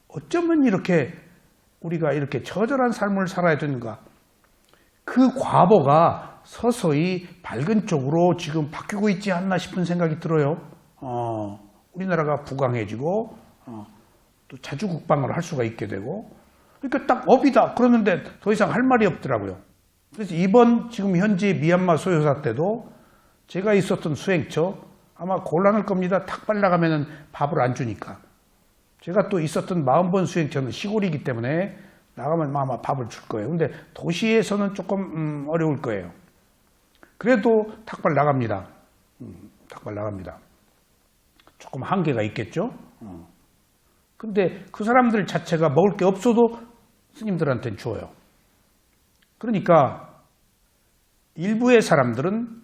어쩌면 이렇게 우리가 이렇게 처절한 삶을 살아야 되는가. 그 과보가 서서히 밝은 쪽으로 지금 바뀌고 있지 않나 싶은 생각이 들어요. 우리나라가 부강해지고 또 자주 국방을 할 수가 있게 되고 그러니까 딱 업이다 그러는데 더 이상 할 말이 없더라고요. 그래서 이번 지금 현재 미얀마 소요사 때도 제가 있었던 수행처 아마 곤란할 겁니다. 탁발 나가면은 밥을 안 주니까. 제가 또 있었던 40번 수행처는 시골이기 때문에 나가면 아마 밥을 줄 거예요. 근데 도시에서는 조금 어려울 거예요. 그래도 탁발 나갑니다. 탁발 나갑니다. 조금 한계가 있겠죠. 근데 그 사람들 자체가 먹을 게 없어도 스님들한테는 줘요. 그러니까 일부의 사람들은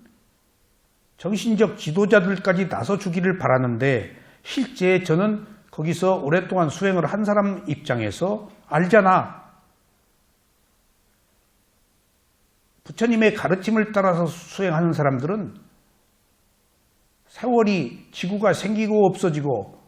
정신적 지도자들까지 나서주기를 바라는데 실제 저는 거기서 오랫동안 수행을 한 사람 입장에서 알잖아. 부처님의 가르침을 따라서 수행하는 사람들은 세월이 지구가 생기고 없어지고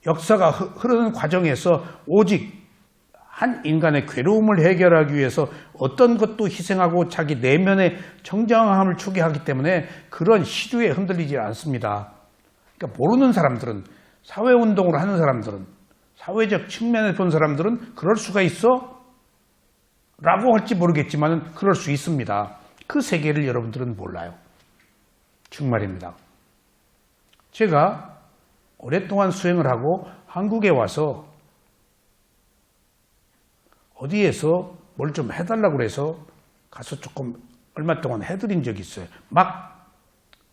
역사가 흐르는 과정에서 오직 한 인간의 괴로움을 해결하기 위해서 어떤 것도 희생하고 자기 내면의 정정함을 추구하기 때문에 그런 시류에 흔들리지 않습니다. 그러니까 모르는 사람들은 사회운동을 하는 사람들은 사회적 측면에 본 사람들은 그럴 수가 있어? 라고 할지 모르겠지만 그럴 수 있습니다. 그 세계를 여러분들은 몰라요. 정말입니다. 제가 오랫동안 수행을 하고 한국에 와서 어디에서 뭘 좀 해달라고 해서 가서 조금 얼마 동안 해드린 적이 있어요. 막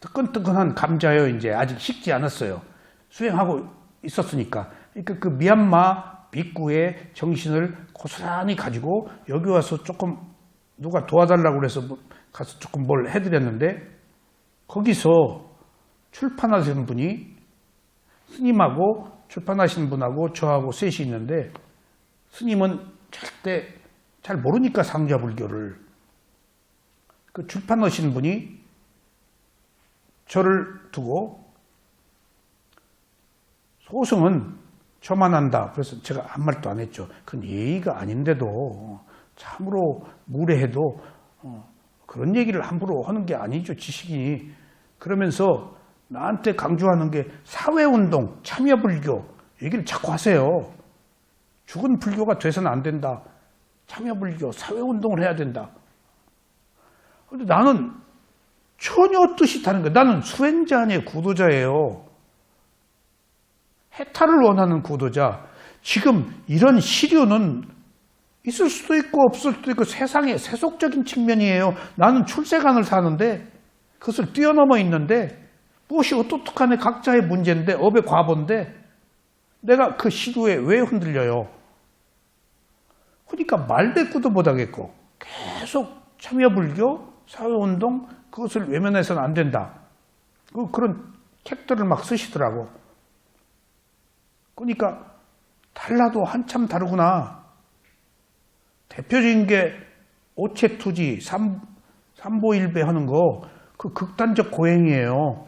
뜨끈뜨끈한 감자요. 이제 아직 식지 않았어요. 수행하고 있었으니까. 그러니까 그 미얀마 빅구의 정신을 고스란히 가지고 여기 와서 조금 누가 도와달라고 그래서 가서 조금 뭘 해드렸는데 거기서 출판하시는 분이 스님하고 출판하시는 분하고 저하고 셋이 있는데 스님은 절대 잘 모르니까 상좌불교를 그 출판하시는 분이 저를 두고 소승은 저만 한다. 그래서 제가 아무 말도 안 했죠. 그건 예의가 아닌데도 참으로 무례해도 그런 얘기를 함부로 하는 게 아니죠. 지식인이. 그러면서 나한테 강조하는 게 사회운동, 참여불교 얘기를 자꾸 하세요. 죽은 불교가 돼서는 안 된다. 참여불교, 사회운동을 해야 된다. 근데 나는 전혀 뜻이 다른 거예요. 나는 수행자 아니에요. 구도자예요. 해탈을 원하는 구도자. 지금 이런 시류는 있을 수도 있고 없을 수도 있고 세상의 세속적인 측면이에요. 나는 출세관을 사는데 그것을 뛰어넘어 있는데 무엇이 어떻게 각자의 문제인데 업의 과보인데 내가 그 시류에 왜 흔들려요? 그러니까 말대꾸도 못하겠고 계속 참여불교, 사회운동 그것을 외면해서는 안 된다. 그런 책들을 막 쓰시더라고. 그러니까 달라도 한참 다르구나. 대표적인 게 오체투지, 삼보일배 하는 거 그 극단적 고행이에요.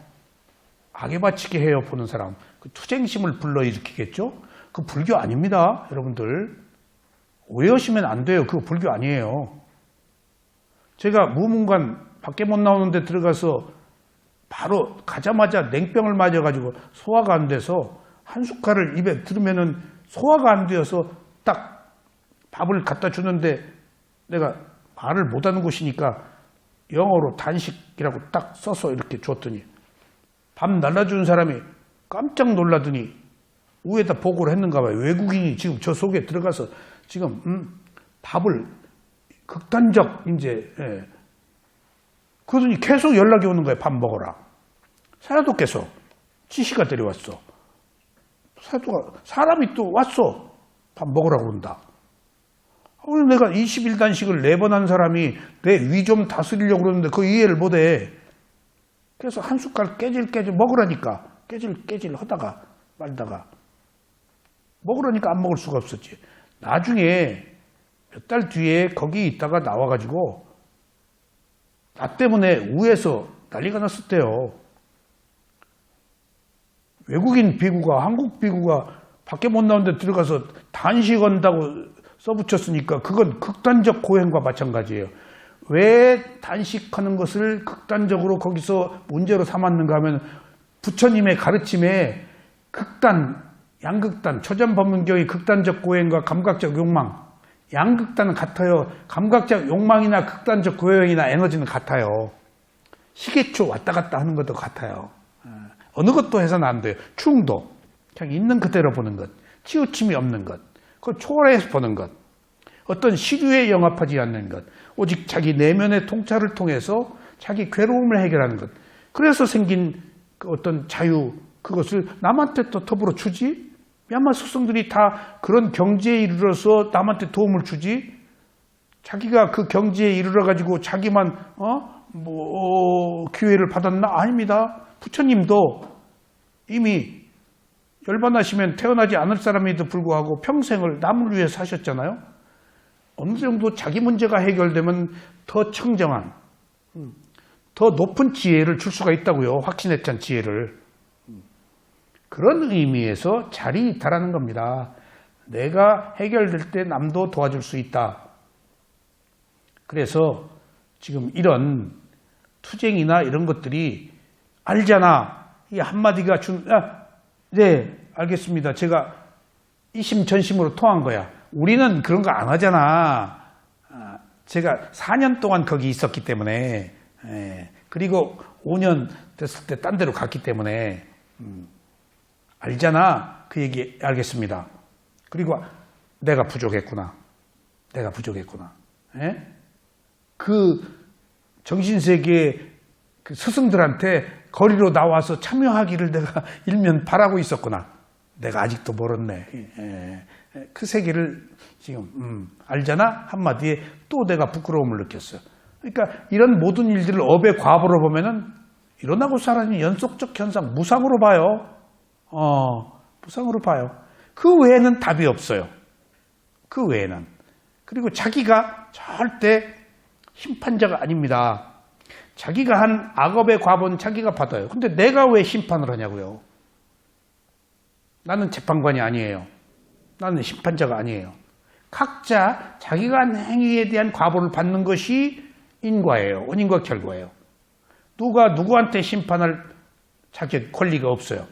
악에 바치게 해요. 보는 사람. 그 투쟁심을 불러일으키겠죠. 그 불교 아닙니다. 여러분들. 오해하시면 안 돼요. 그거 불교 아니에요. 제가 무문관 밖에 못 나오는데 들어가서 바로 가자마자 냉병을 맞아가지고 소화가 안 돼서 한 숟갈을 입에 들으면은 소화가 안 되어서 딱 밥을 갖다 주는데 내가 말을 못하는 곳이니까 영어로 단식이라고 딱 써서 이렇게 줬더니 밥 날라준 사람이 깜짝 놀라더니 위에다 보고를 했는가 봐요. 외국인이 지금 저 속에 들어가서 지금 밥을 극단적 이제 그러더니 계속 연락이 오는 거예요. 밥 먹어라. 사야도께서 지시가 데려왔어. 사야도가 사람이 또 왔어. 밥 먹으라고 그런다. 오늘 내가 21단식을 4번 한 사람이 내 위 좀 다스리려고 그러는데 그 이해를 못해. 그래서 한 숟갈 깨질 먹으라니까 깨질 하다가 말다가 먹으라니까 안 먹을 수가 없었지. 나중에 몇 달 뒤에 거기 있다가 나와가지고 나 때문에 우에서 난리가 났었대요. 외국인 비구가 한국 비구가 밖에 못 나오는데 들어가서 단식한다고 써붙였으니까 그건 극단적 고행과 마찬가지예요. 왜 단식하는 것을 극단적으로 거기서 문제로 삼았는가 하면 부처님의 가르침에 극단, 양극단, 초전법문경의 극단적 고행과 감각적 욕망, 양극단은 같아요. 감각적 욕망이나 극단적 고행이나 에너지는 같아요. 시계초 왔다 갔다 하는 것도 같아요. 어느 것도 해서는 안 돼요. 충도, 그냥 있는 그대로 보는 것, 치우침이 없는 것, 그걸 초월해서 보는 것, 어떤 시류에 영합하지 않는 것, 오직 자기 내면의 통찰을 통해서 자기 괴로움을 해결하는 것. 그래서 생긴 그 어떤 자유, 그것을 남한테 또 더불어 주지? 미얀마 스승들이 다 그런 경지에 이르러서 남한테 도움을 주지? 자기가 그 경지에 이르러가지고 자기만, 기회를 받았나? 아닙니다. 부처님도 이미 열반하시면 태어나지 않을 사람에도 불구하고 평생을 남을 위해 사셨잖아요. 어느 정도 자기 문제가 해결되면 더 청정한, 더 높은 지혜를 줄 수가 있다고요. 확신에 찬 지혜를. 그런 의미에서 자리이타라는 겁니다. 내가 해결될 때 남도 도와줄 수 있다. 그래서 지금 이런 투쟁이나 이런 것들이 알잖아. 이 한마디가 네, 알겠습니다. 제가 이심전심으로 통한 거야. 우리는 그런 거 안 하잖아. 제가 4년 동안 거기 있었기 때문에, 그리고 5년 됐을 때 딴 데로 갔기 때문에, 알잖아. 그 얘기 알겠습니다. 그리고 내가 부족했구나. 그 정신세계에 그 스승들한테 거리로 나와서 참여하기를 내가 일면 바라고 있었구나. 내가 아직도 멀었네. 그 세계를 지금 알잖아? 한마디에 또 내가 부끄러움을 느꼈어요. 그러니까 이런 모든 일들을 업의 과보로 보면은 일어나고 사라지는 연속적 현상, 무상으로 봐요. 무상으로 봐요. 그 외에는 답이 없어요. 그 외에는. 그리고 자기가 절대 심판자가 아닙니다. 자기가 한 악업의 과보는 자기가 받아요. 근데 내가 왜 심판을 하냐고요. 나는 재판관이 아니에요. 나는 심판자가 아니에요. 각자 자기가 한 행위에 대한 과보를 받는 것이 인과예요. 원인과 결과예요. 누가 누구한테 심판할 자격, 권리가 없어요.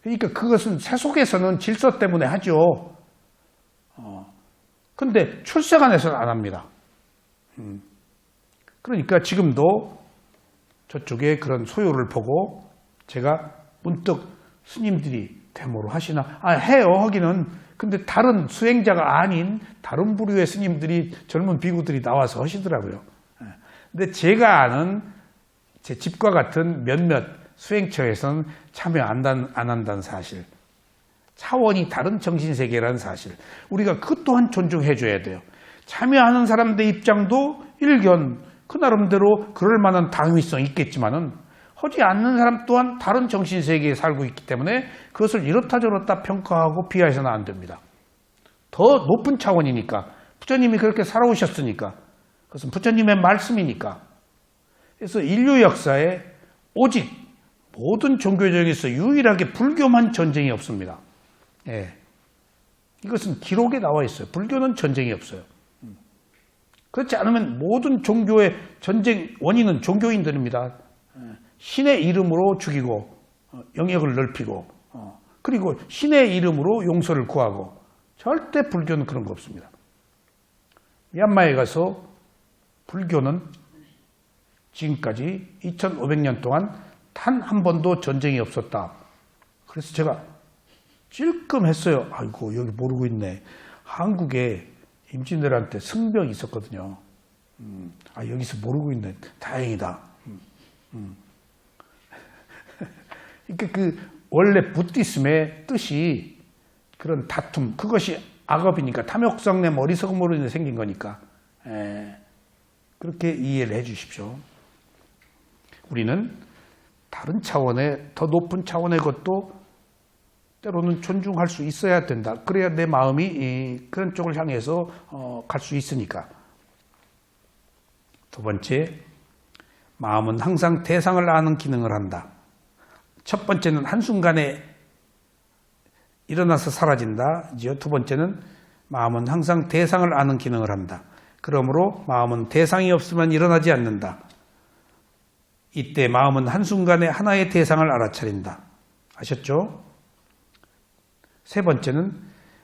그러니까 그것은 세속에서는 질서 때문에 하죠. 근데 출세관에서는 안 합니다. 그러니까 지금도 저쪽에 그런 소요를 보고 제가 문득 스님들이 데모로 하시나? 해요, 하기는. 근데 다른 수행자가 아닌 다른 부류의 스님들이 젊은 비구들이 나와서 하시더라고요. 근데 제가 아는 제 집과 같은 몇몇 수행처에서는 참여 안 한다는 사실. 차원이 다른 정신세계라는 사실. 우리가 그것 또한 존중해 줘야 돼요. 참여하는 사람들의 입장도 일견, 그 나름대로 그럴 만한 당위성이 있겠지만은 하지 않는 사람 또한 다른 정신세계에 살고 있기 때문에 그것을 이렇다 저렇다 평가하고 비하해서는 안 됩니다. 더 높은 차원이니까. 부처님이 그렇게 살아오셨으니까. 그것은 부처님의 말씀이니까. 그래서 인류 역사에 오직 모든 종교적에서 유일하게 불교만 전쟁이 없습니다. 예. 이것은 기록에 나와 있어요. 불교는 전쟁이 없어요. 그렇지 않으면 모든 종교의 전쟁 원인은 종교인들입니다. 신의 이름으로 죽이고 영역을 넓히고 그리고 신의 이름으로 용서를 구하고 절대 불교는 그런 거 없습니다. 미얀마에 가서 불교는 지금까지 2500년 동안 단 한 번도 전쟁이 없었다. 그래서 제가 찔끔했어요. 아이고 여기 모르고 있네. 한국에 임진왜란때 승병이 있었거든요. 여기서 모르고 있네. 다행이다. 그러니까 그 원래 부디즘의 뜻이 그런 다툼, 그것이 악업이니까 탐욕성 내 머리석음으로 인해 생긴 거니까 그렇게 이해를 해 주십시오. 우리는 다른 차원의 더 높은 차원의 것도 때로는 존중할 수 있어야 된다. 그래야 내 마음이 그런 쪽을 향해서 갈 수 있으니까. 두 번째, 마음은 항상 대상을 아는 기능을 한다. 첫 번째는 한순간에 일어나서 사라진다. 두 번째는 마음은 항상 대상을 아는 기능을 한다. 그러므로 마음은 대상이 없으면 일어나지 않는다. 이때 마음은 한순간에 하나의 대상을 알아차린다. 아셨죠? 세 번째는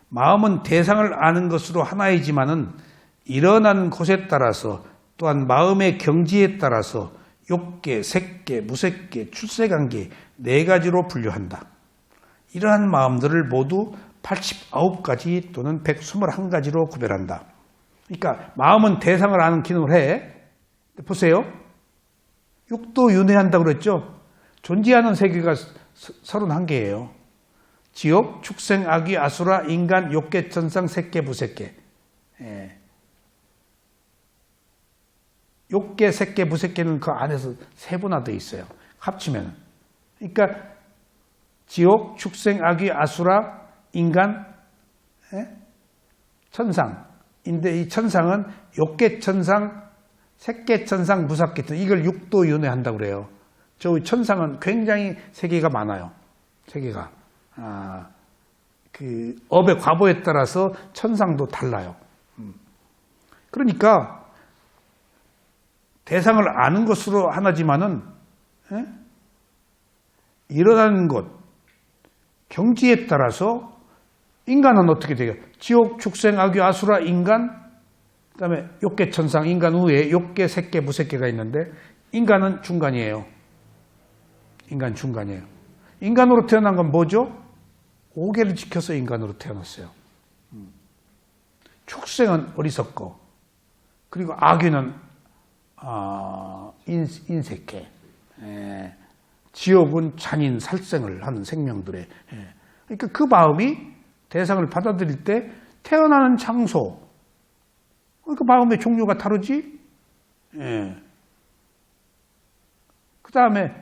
마음은 대상을 아는 것으로 하나이지만은 일어나는 곳에 따라서 또한 마음의 경지에 따라서 욕계, 색계, 무색계, 출세관계 네 가지로 분류한다. 이러한 마음들을 모두 89가지 또는 121가지로 구별한다. 그러니까 마음은 대상을 아는 기능을 해. 보세요. 육도 윤회한다고 그랬죠. 존재하는 세계가 31개예요. 지옥, 축생, 악귀, 아수라, 인간, 욕계, 천상, 색계, 무색계. 욕계, 색계, 무색계는 그 안에서 세분화되어 있어요. 합치면. 그러니까 지옥, 축생, 악귀, 아수라, 인간, 천상인데 이 천상은 욕계 천상, 색계 천상, 무색계 천상 이걸 육도 윤회한다고 그래요. 저 천상은 굉장히 세계가 많아요. 세계가. 그 업의 과보에 따라서 천상도 달라요. 그러니까 대상을 아는 것으로 하나지만은 일어나는 것, 경지에 따라서 인간은 어떻게 돼요? 지옥, 축생, 악귀, 아수라, 인간, 그 다음에 욕계, 천상, 인간 후에 욕계, 색계, 무색계가 있는데 인간은 중간이에요. 인간 중간이에요. 인간으로 태어난 건 뭐죠? 5계를 지켜서 인간으로 태어났어요. 축생은 어리석고 그리고 악귀는 인색해. 지옥은 잔인 살생을 하는 생명들의. 그러니까 그 마음이 대상을 받아들일 때 태어나는 장소, 그 마음의 종류가 다르지. 그 다음에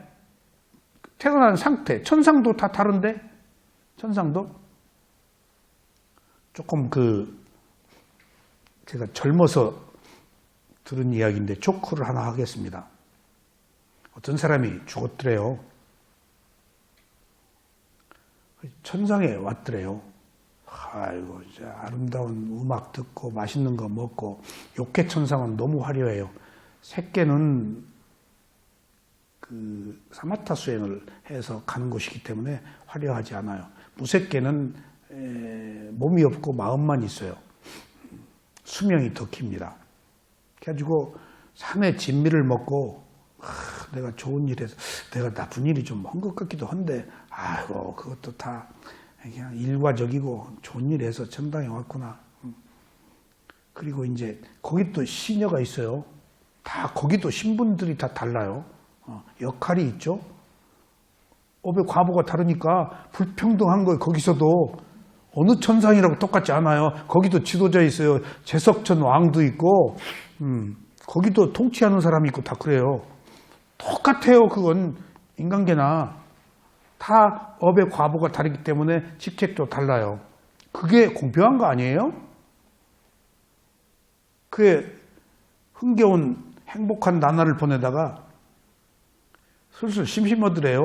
태어난 상태, 천상도 다 다른데, 천상도 조금 제가 젊어서 들은 이야기인데 조크를 하나 하겠습니다. 어떤 사람이 죽었더래요. 천상에 왔더래요. 아이고, 이제 아름다운 음악 듣고 맛있는 거 먹고, 욕계 천상은 너무 화려해요. 색계는 사마타 수행을 해서 가는 곳이기 때문에 화려하지 않아요. 무색계는 몸이 없고 마음만 있어요. 수명이 더 깁니다. 그래가지고 산의 진미를 먹고 내가 좋은 일에서 내가 나쁜 일이 좀 한 것 같기도 한데 아이고 그것도 다 그냥 일과적이고 좋은 일에서 천당에 왔구나. 그리고 이제 거기 또 시녀가 있어요. 다 거기도 신분들이 다 달라요. 역할이 있죠. 업의 과보가 다르니까 불평등한 거예요. 거기서도 어느 천상이라고 똑같지 않아요. 거기도 지도자 있어요. 제석천 왕도 있고 거기도 통치하는 사람이 있고 다 그래요. 똑같아요. 그건 인간계나 다 업의 과보가 다르기 때문에 직책도 달라요. 그게 공평한 거 아니에요? 그게 흥겨운 행복한 나날을 보내다가 슬슬 심심하더래요.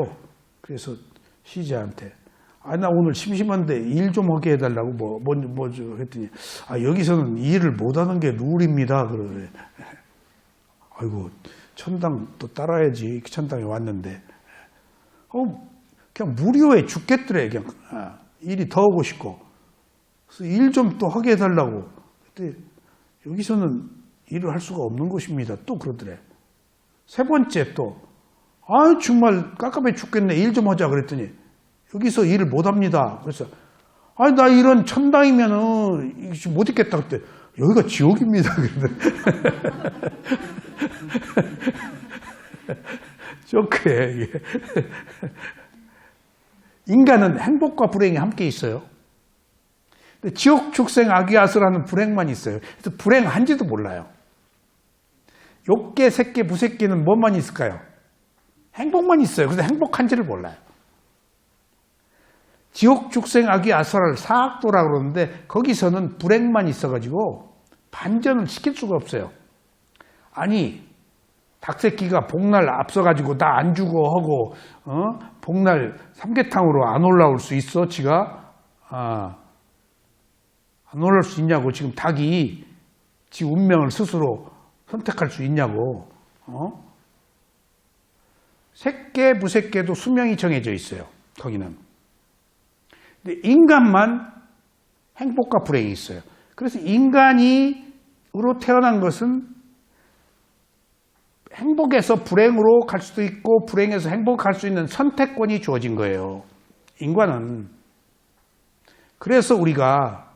그래서 시제한테 나 오늘 심심한데 일 좀 하게 해달라고 뭐죠 했더니 여기서는 일을 못하는 게 룰입니다. 그러래. 아이고 천당 또 따라야지. 천당에 왔는데 그냥 무료해 죽겠더래. 그냥 일이 더 하고 싶고 그래서 일 좀 또 하게 해달라고. 그때 여기서는 일을 할 수가 없는 것입니다. 또 그러더래. 세 번째 또 정말 깝깝해 죽겠네. 일 좀 하자 그랬더니 여기서 일을 못합니다. 그래서 나 이런 천당이면은 못 있겠다 그때 여기가 지옥입니다. 조크해 이게. 인간은 행복과 불행이 함께 있어요. 근데 지옥, 축생, 악귀아수라는 불행만 있어요. 그래서 불행한지도 몰라요. 욕계, 색계, 무색계는 뭐만 있을까요? 행복만 있어요. 그래서 행복한지를 몰라요. 지옥, 축생, 악귀아수라를 사악도라고 그러는데 거기서는 불행만 있어가지고 반전을 시킬 수가 없어요. 아니 닭새끼가 복날 앞서가지고 나 안 주고 하고 복날 삼계탕으로 안 올라올 수 있어? 지가? 안 올라올 수 있냐고. 지금 닭이 지 운명을 스스로 선택할 수 있냐고. 색계, 무색계도 수명이 정해져 있어요. 거기는. 근데 인간만 행복과 불행이 있어요. 그래서 인간으로 태어난 것은 행복에서 불행으로 갈 수도 있고 불행에서 행복할 수 있는 선택권이 주어진 거예요. 인간은. 그래서 우리가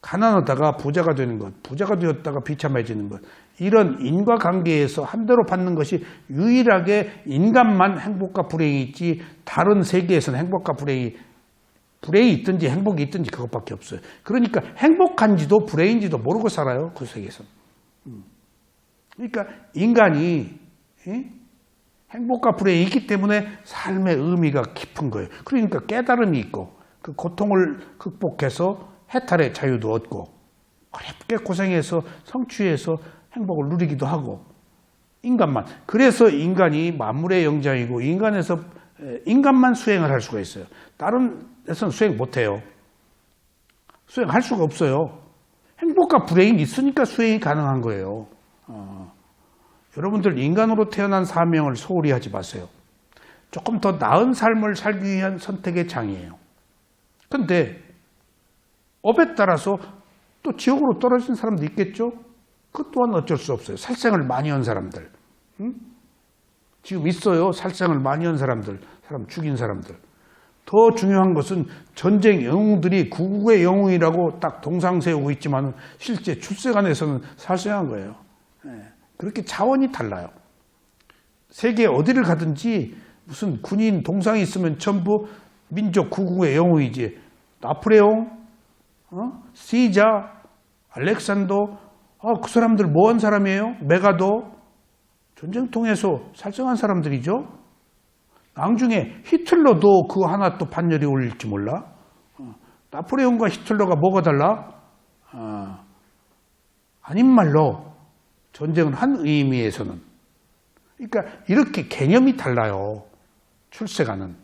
가난하다가 부자가 되는 것, 부자가 되었다가 비참해지는 것, 이런 인과관계에서 한 대로 받는 것이 유일하게 인간만 행복과 불행이 있지 다른 세계에서는 행복과 불행이 있든지 행복이 있든지 그것밖에 없어요. 그러니까 행복한지도 불행인지도 모르고 살아요. 그 세계에서는. 그러니까 인간이 행복과 불행이 있기 때문에 삶의 의미가 깊은 거예요. 그러니까 깨달음이 있고 그 고통을 극복해서 해탈의 자유도 얻고 어렵게 고생해서 성취해서 행복을 누리기도 하고 인간만. 그래서 인간이 만물의 영장이고 인간만 수행을 할 수가 있어요. 다른 데서는 수행 못해요. 수행할 수가 없어요. 행복과 불행이 있으니까 수행이 가능한 거예요. 여러분들 인간으로 태어난 사명을 소홀히 하지 마세요. 조금 더 나은 삶을 살기 위한 선택의 장이에요. 그런데 업에 따라서 또 지옥으로 떨어진 사람도 있겠죠? 그 또한 어쩔 수 없어요. 살생을 많이 한 사람들. 지금 있어요. 살생을 많이 한 사람들. 사람 죽인 사람들. 더 중요한 것은 전쟁 영웅들이 구국의 영웅이라고 딱 동상 세우고 있지만 실제 출세관에서는 살생한 거예요. 그렇게 차원이 달라요. 세계 어디를 가든지 무슨 군인 동상이 있으면 전부 민족 구국의 영웅이지. 나폴레옹, 시자, 알렉산더, 그 사람들 뭐한 사람이에요? 메가도 전쟁통에서 살생한 사람들이죠. 나중에 히틀러도 그 하나 또 반열에 올릴지 몰라. 나폴레옹과 히틀러가 뭐가 달라? 아닌 말로 전쟁은 한 의미에서는. 그러니까 이렇게 개념이 달라요. 출세가는.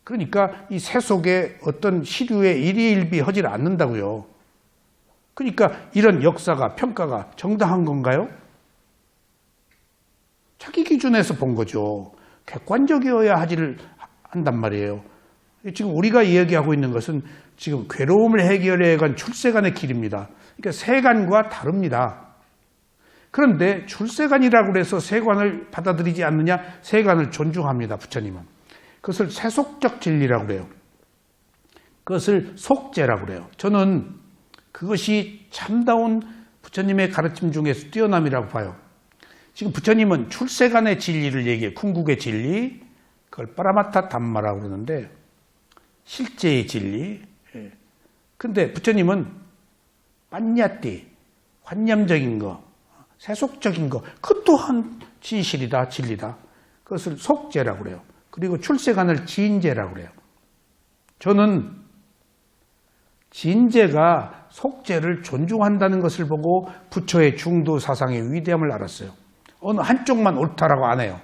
그러니까 이 세속에 어떤 시류에 일희일비하지 않는다고요. 그러니까 이런 역사가 평가가 정당한 건가요? 자기 기준에서 본 거죠. 객관적이어야 하지를 한단 말이에요. 지금 우리가 이야기하고 있는 것은 지금 괴로움을 해결해 간 출세간의 길입니다. 그러니까 세간과 다릅니다. 그런데 출세간이라고 해서 세간을 받아들이지 않느냐? 세간을 존중합니다. 부처님은. 그것을 세속적 진리라고 그래요. 그것을 속죄라고 그래요. 저는 그것이 참다운 부처님의 가르침 중에서 뛰어남이라고 봐요. 지금 부처님은 출세간의 진리를 얘기해요. 궁극의 진리, 그걸 빠라마타 담마라고 그러는데 실제의 진리. 근데 부처님은 빠ඤඤ띠, 관념적인 거, 세속적인 거, 그 또한 진실이다, 진리다. 그것을 속죄라고 그래요. 그리고 출세간을 진죄라고 그래요. 저는 진죄가 속죄를 존중한다는 것을 보고 부처의 중도 사상의 위대함을 알았어요. 어느 한쪽만 옳다라고 안 해요.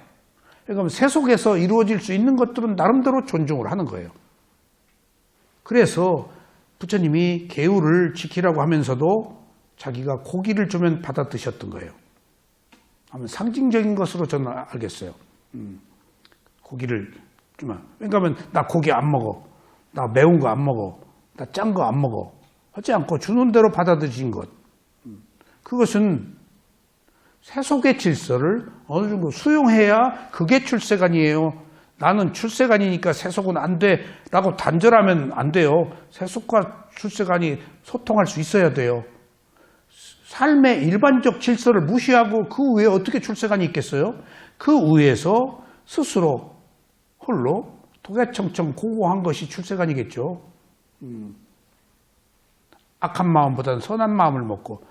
그러니까 세속에서 이루어질 수 있는 것들은 나름대로 존중을 하는 거예요. 그래서 부처님이 계율을 지키라고 하면서도 자기가 고기를 주면 받아 드셨던 거예요. 상징적인 것으로 저는 알겠어요. 고기를 주면. 왜냐하면 나 고기 안 먹어. 나 매운 거 안 먹어. 나 짠 거 안 먹어. 하지 않고 주는 대로 받아들이신 것. 그것은 세속의 질서를 어느 정도 수용해야 그게 출세간이에요. 나는 출세간이니까 세속은 안 돼 라고 단절하면 안 돼요. 세속과 출세간이 소통할 수 있어야 돼요. 삶의 일반적 질서를 무시하고 그 위에 어떻게 출세간이 있겠어요? 그 위에서 스스로 홀로 도개청청 고고한 것이 출세간이겠죠. 악한 마음보다는 선한 마음을 먹고.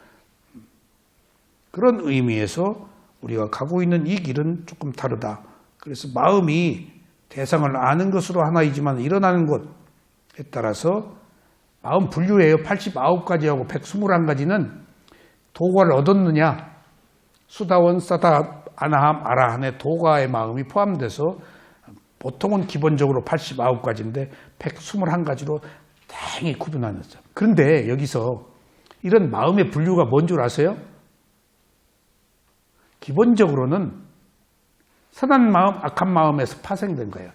그런 의미에서 우리가 가고 있는 이 길은 조금 다르다. 그래서 마음이 대상을 아는 것으로 하나이지만 일어나는 것에 따라서 마음 분류예요. 89가지하고 121가지는 도가를 얻었느냐. 수다원, 사다, 아나함, 아라한의 도가의 마음이 포함돼서 보통은 기본적으로 89가지인데 121가지로 다행히 구분하였어요. 그런데 여기서 이런 마음의 분류가 뭔 줄 아세요? 기본적으로는 선한 마음, 악한 마음에서 파생된 거예요.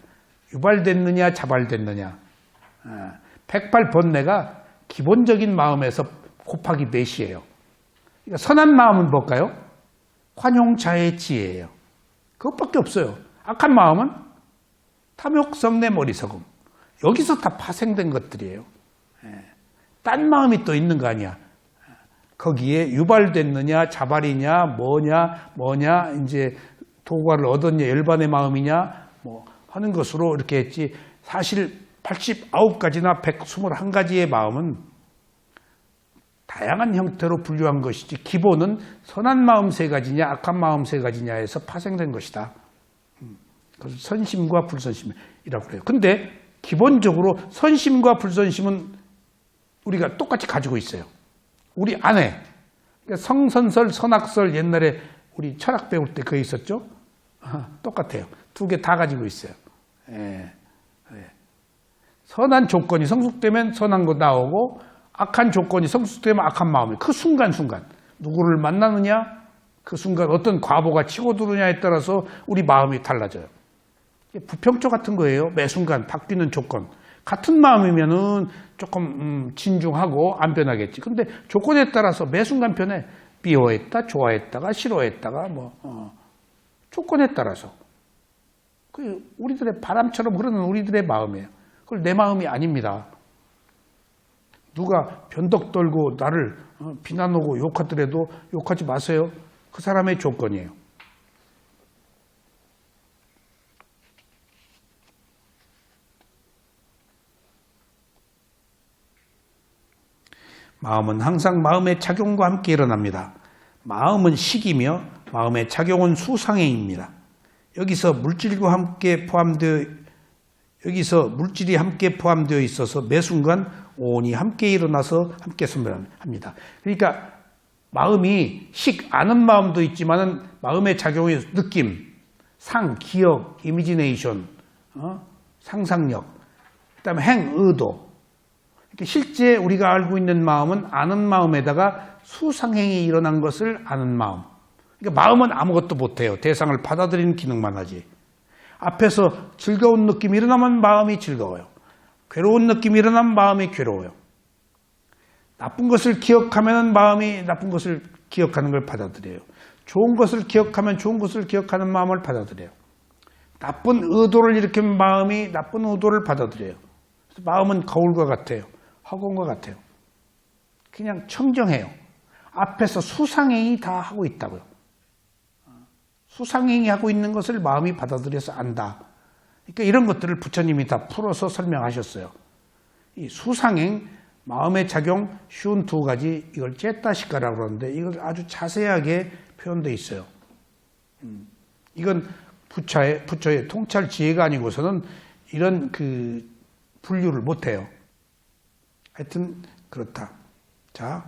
유발됐느냐, 자발됐느냐. 108번뇌가 기본적인 마음에서 곱하기 넷이에요. 그러니까 선한 마음은 뭘까요? 환용자의 지혜예요. 그것밖에 없어요. 악한 마음은 탐욕성내 머리석음. 여기서 다 파생된 것들이에요. 딴 마음이 또 있는 거 아니야. 거기에 유발됐느냐, 자발이냐, 뭐냐, 이제 도가를 얻었냐, 열반의 마음이냐, 뭐 하는 것으로 이렇게 했지. 사실 89가지나 121가지의 마음은 다양한 형태로 분류한 것이지 기본은 선한 마음 3가지냐, 악한 마음 3가지냐에서 파생된 것이다. 그래서 선심과 불선심이라고 그래요. 근데 기본적으로 선심과 불선심은 우리가 똑같이 가지고 있어요. 우리 안에. 그러니까 성선설, 선악설 옛날에 우리 철학 배울 때 그거 있었죠? 똑같아요. 2개 다 가지고 있어요. 선한 조건이 성숙되면 선한 거 나오고 악한 조건이 성숙되면 악한 마음이 그 순간순간 누구를 만나느냐 그 순간 어떤 과보가 치고 들어오냐에 따라서 우리 마음이 달라져요. 부평초 같은 거예요. 매 순간 바뀌는 조건. 같은 마음이면은 조금 진중하고 안 변하겠지. 근데 조건에 따라서 매 순간 변해. 미워했다, 좋아했다가 싫어했다가 조건에 따라서. 그 우리들의 바람처럼 흐르는 우리들의 마음이에요. 그걸 내 마음이 아닙니다. 누가 변덕 떨고 나를 비난하고 욕하더라도 욕하지 마세요. 그 사람의 조건이에요. 마음은 항상 마음의 작용과 함께 일어납니다. 마음은 식이며 마음의 작용은 수상행입니다. 여기서 물질이 함께 포함되어 있어서 매 순간 온이 함께 일어나서 함께 선별합니다. 그러니까 마음이 아는 마음도 있지만은 마음의 작용이 느낌, 기억, 이미지네이션, 상상력, 그다음에 의도. 실제 우리가 알고 있는 마음은 아는 마음에다가 수상행이 일어난 것을 아는 마음. 그러니까 마음은 아무것도 못해요. 대상을 받아들이는 기능만 하지. 앞에서 즐거운 느낌이 일어나면 마음이 즐거워요. 괴로운 느낌이 일어나면 마음이 괴로워요. 나쁜 것을 기억하면 마음이 나쁜 것을 기억하는 걸 받아들여요. 좋은 것을 기억하면 좋은 것을 기억하는 마음을 받아들여요. 나쁜 의도를 일으키면 마음이 나쁜 의도를 받아들여요. 그래서 마음은 거울과 같아요. 허공과 같아요. 그냥 청정해요. 앞에서 수상행위 다 하고 있다고요. 수상행위 하고 있는 것을 마음이 받아들여서 안다. 그러니까 이런 것들을 부처님이 다 풀어서 설명하셨어요. 이 수상행, 마음의 작용, 쉬운 두 가지, 이걸 째따시카라고 그러는데 이걸 아주 자세하게 표현되어 있어요. 이건 부처의 통찰 지혜가 아니고서는 이런 분류를 못해요. 하여튼 그렇다. 자,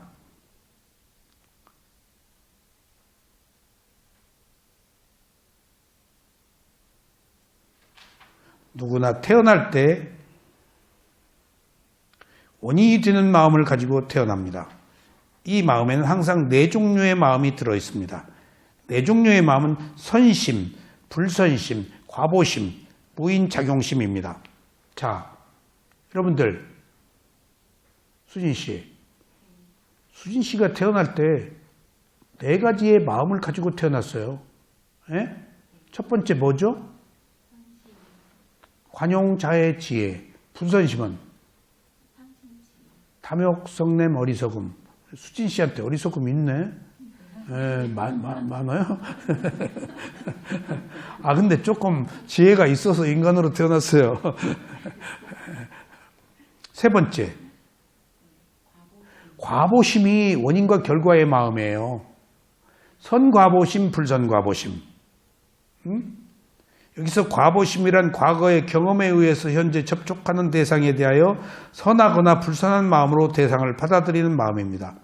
누구나 태어날 때 원인이 되는 마음을 가지고 태어납니다. 이 마음에는 항상 네 종류의 마음이 들어 있습니다. 네 종류의 마음은 선심, 불선심, 과보심, 무인작용심입니다. 자, 여러분들, 수진 씨가 태어날 때 네 가지의 마음을 가지고 태어났어요. 예? 첫 번째 뭐죠? 관용자의 지혜. 불선심은 탐욕성냄 어리석음. 수진 씨한테 어리석음 있네. 예, 많아요? 근데 조금 지혜가 있어서 인간으로 태어났어요. 세 번째, 과보심이 원인과 결과의 마음이에요. 선과보심, 불선과보심. 여기서 과보심이란 과거의 경험에 의해서 현재 접촉하는 대상에 대하여 선하거나 불선한 마음으로 대상을 받아들이는 마음입니다.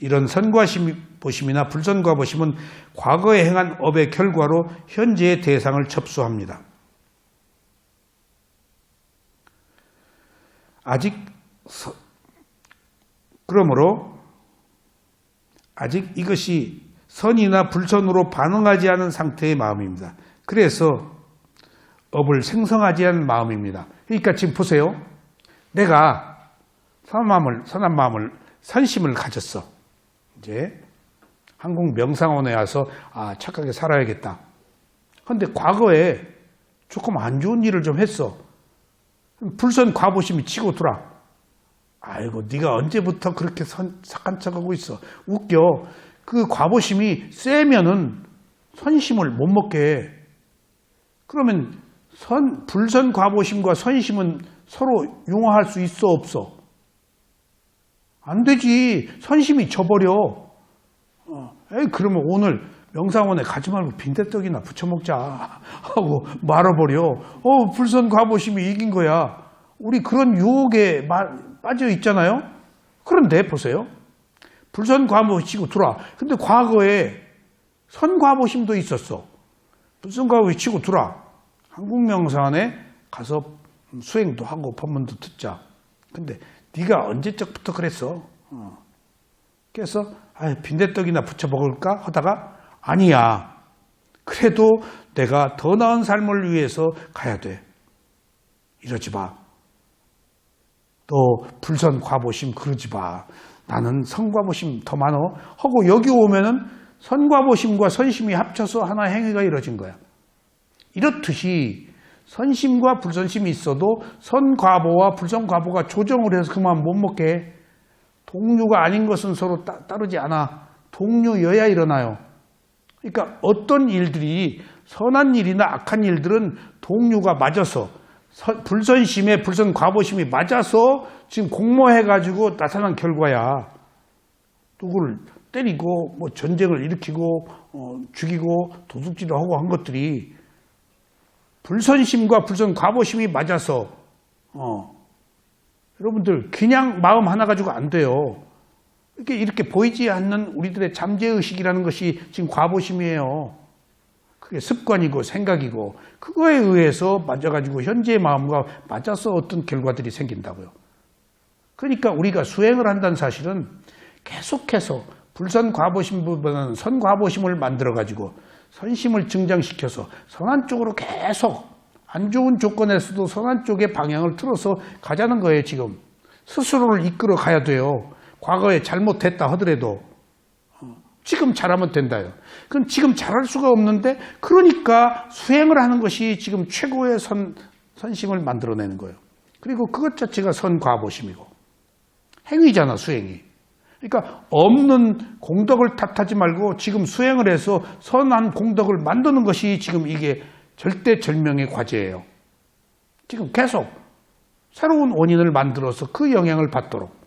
이런 선과보심이나 불선과보심은 과거에 행한 업의 결과로 현재의 대상을 접수합니다. 그러므로 아직 이것이 선이나 불선으로 반응하지 않은 상태의 마음입니다. 그래서 업을 생성하지 않은 마음입니다. 그러니까 지금 보세요. 내가 선한 마음을, 선심을 가졌어. 이제 한국 명상원에 와서 착하게 살아야겠다. 그런데 과거에 조금 안 좋은 일을 좀 했어. 불선 과보심이 치고 들어와. 아이고, 네가 언제부터 그렇게 착한 척하고 있어. 웃겨. 그 과보심이 세면은 선심을 못 먹게 해. 그러면 불선 과보심과 선심은 서로 융화할 수 있어, 없어? 안 되지. 선심이 져버려. 그러면 오늘 명상원에 가지 말고 빈대떡이나 부쳐 먹자 하고 말아버려. 불선 과보심이 이긴 거야. 우리 그런 유혹에 빠져 있잖아요. 그런데 보세요. 불선 과보심 치고 들어와. 근데 과거에 선과보심도 있었어. 불선 과보심 치고 들어와. 한국명상원에 가서 수행도 하고 법문도 듣자. 근데 네가 언제적부터 그랬어? 그래서 빈대떡이나 부쳐 먹을까 하다가 아니야. 그래도 내가 더 나은 삶을 위해서 가야 돼. 이러지 마. 너 불선 과보심 그러지 마. 나는 선과보심 더 많어. 하고 여기 오면은 선과보심과 선심이 합쳐서 하나의 행위가 이루어진 거야. 이렇듯이 선심과 불선심이 있어도 선과보와 불선과보가 조정을 해서 그만 못 먹게 해. 동류가 아닌 것은 서로 따르지 않아. 동류여야 일어나요. 그러니까 어떤 일들이 선한 일이나 악한 일들은 동류가 맞아서 불선심에 불선과보심이 맞아서 지금 공모해가지고 나타난 결과야. 누구를 때리고 뭐 전쟁을 일으키고 죽이고 도둑질을 하고 한 것들이 불선심과 불선과보심이 맞아서 여러분들 그냥 마음 하나 가지고 안 돼요. 이렇게 보이지 않는 우리들의 잠재의식이라는 것이 지금 과보심이에요. 그게 습관이고 생각이고 그거에 의해서 맞아가지고 현재의 마음과 맞아서 어떤 결과들이 생긴다고요. 그러니까 우리가 수행을 한다는 사실은 계속해서 불선과보심보다는 선과보심을 만들어가지고 선심을 증장시켜서 선한 쪽으로 계속 안 좋은 조건에서도 선한 쪽의 방향을 틀어서 가자는 거예요. 지금 스스로를 이끌어 가야 돼요. 과거에 잘못했다 하더라도 지금 잘하면 된다요. 그럼 지금 잘할 수가 없는데 그러니까 수행을 하는 것이 지금 최고의 선심을 만들어내는 거예요. 그리고 그것 자체가 선과보심이고 행위잖아, 수행이. 그러니까 없는 공덕을 탓하지 말고 지금 수행을 해서 선한 공덕을 만드는 것이 지금 이게 절대절명의 과제예요. 지금 계속 새로운 원인을 만들어서 그 영향을 받도록.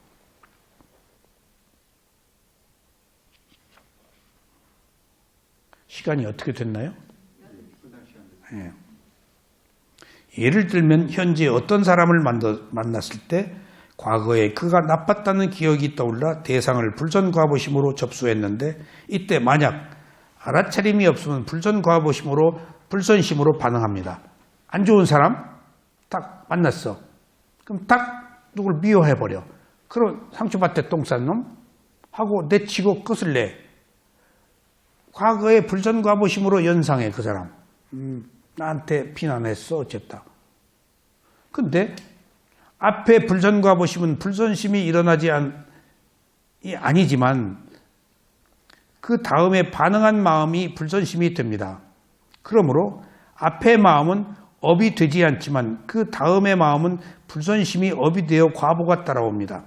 시간이 어떻게 됐나요? 네. 예를 들면 현재 어떤 사람을 만났을 때 과거에 그가 나빴다는 기억이 떠올라 대상을 불선과보심으로 접수했는데 이때 만약 알아차림이 없으면 불선심으로 반응합니다. 안 좋은 사람 딱 만났어. 그럼 딱 누굴 미워해버려. 그럼 상처밭에 똥 싼 놈 하고 내치고 끝을 내. 과거에 불선과보심으로 연상해 그 사람. 나한테 비난했어 어쨌다. 근데 앞에 불선과보심은 불선심이 일어나지 아니지만 그 다음에 반응한 마음이 불선심이 됩니다. 그러므로 앞의 마음은 업이 되지 않지만 그 다음의 마음은 불선심이 업이 되어 과보가 따라옵니다.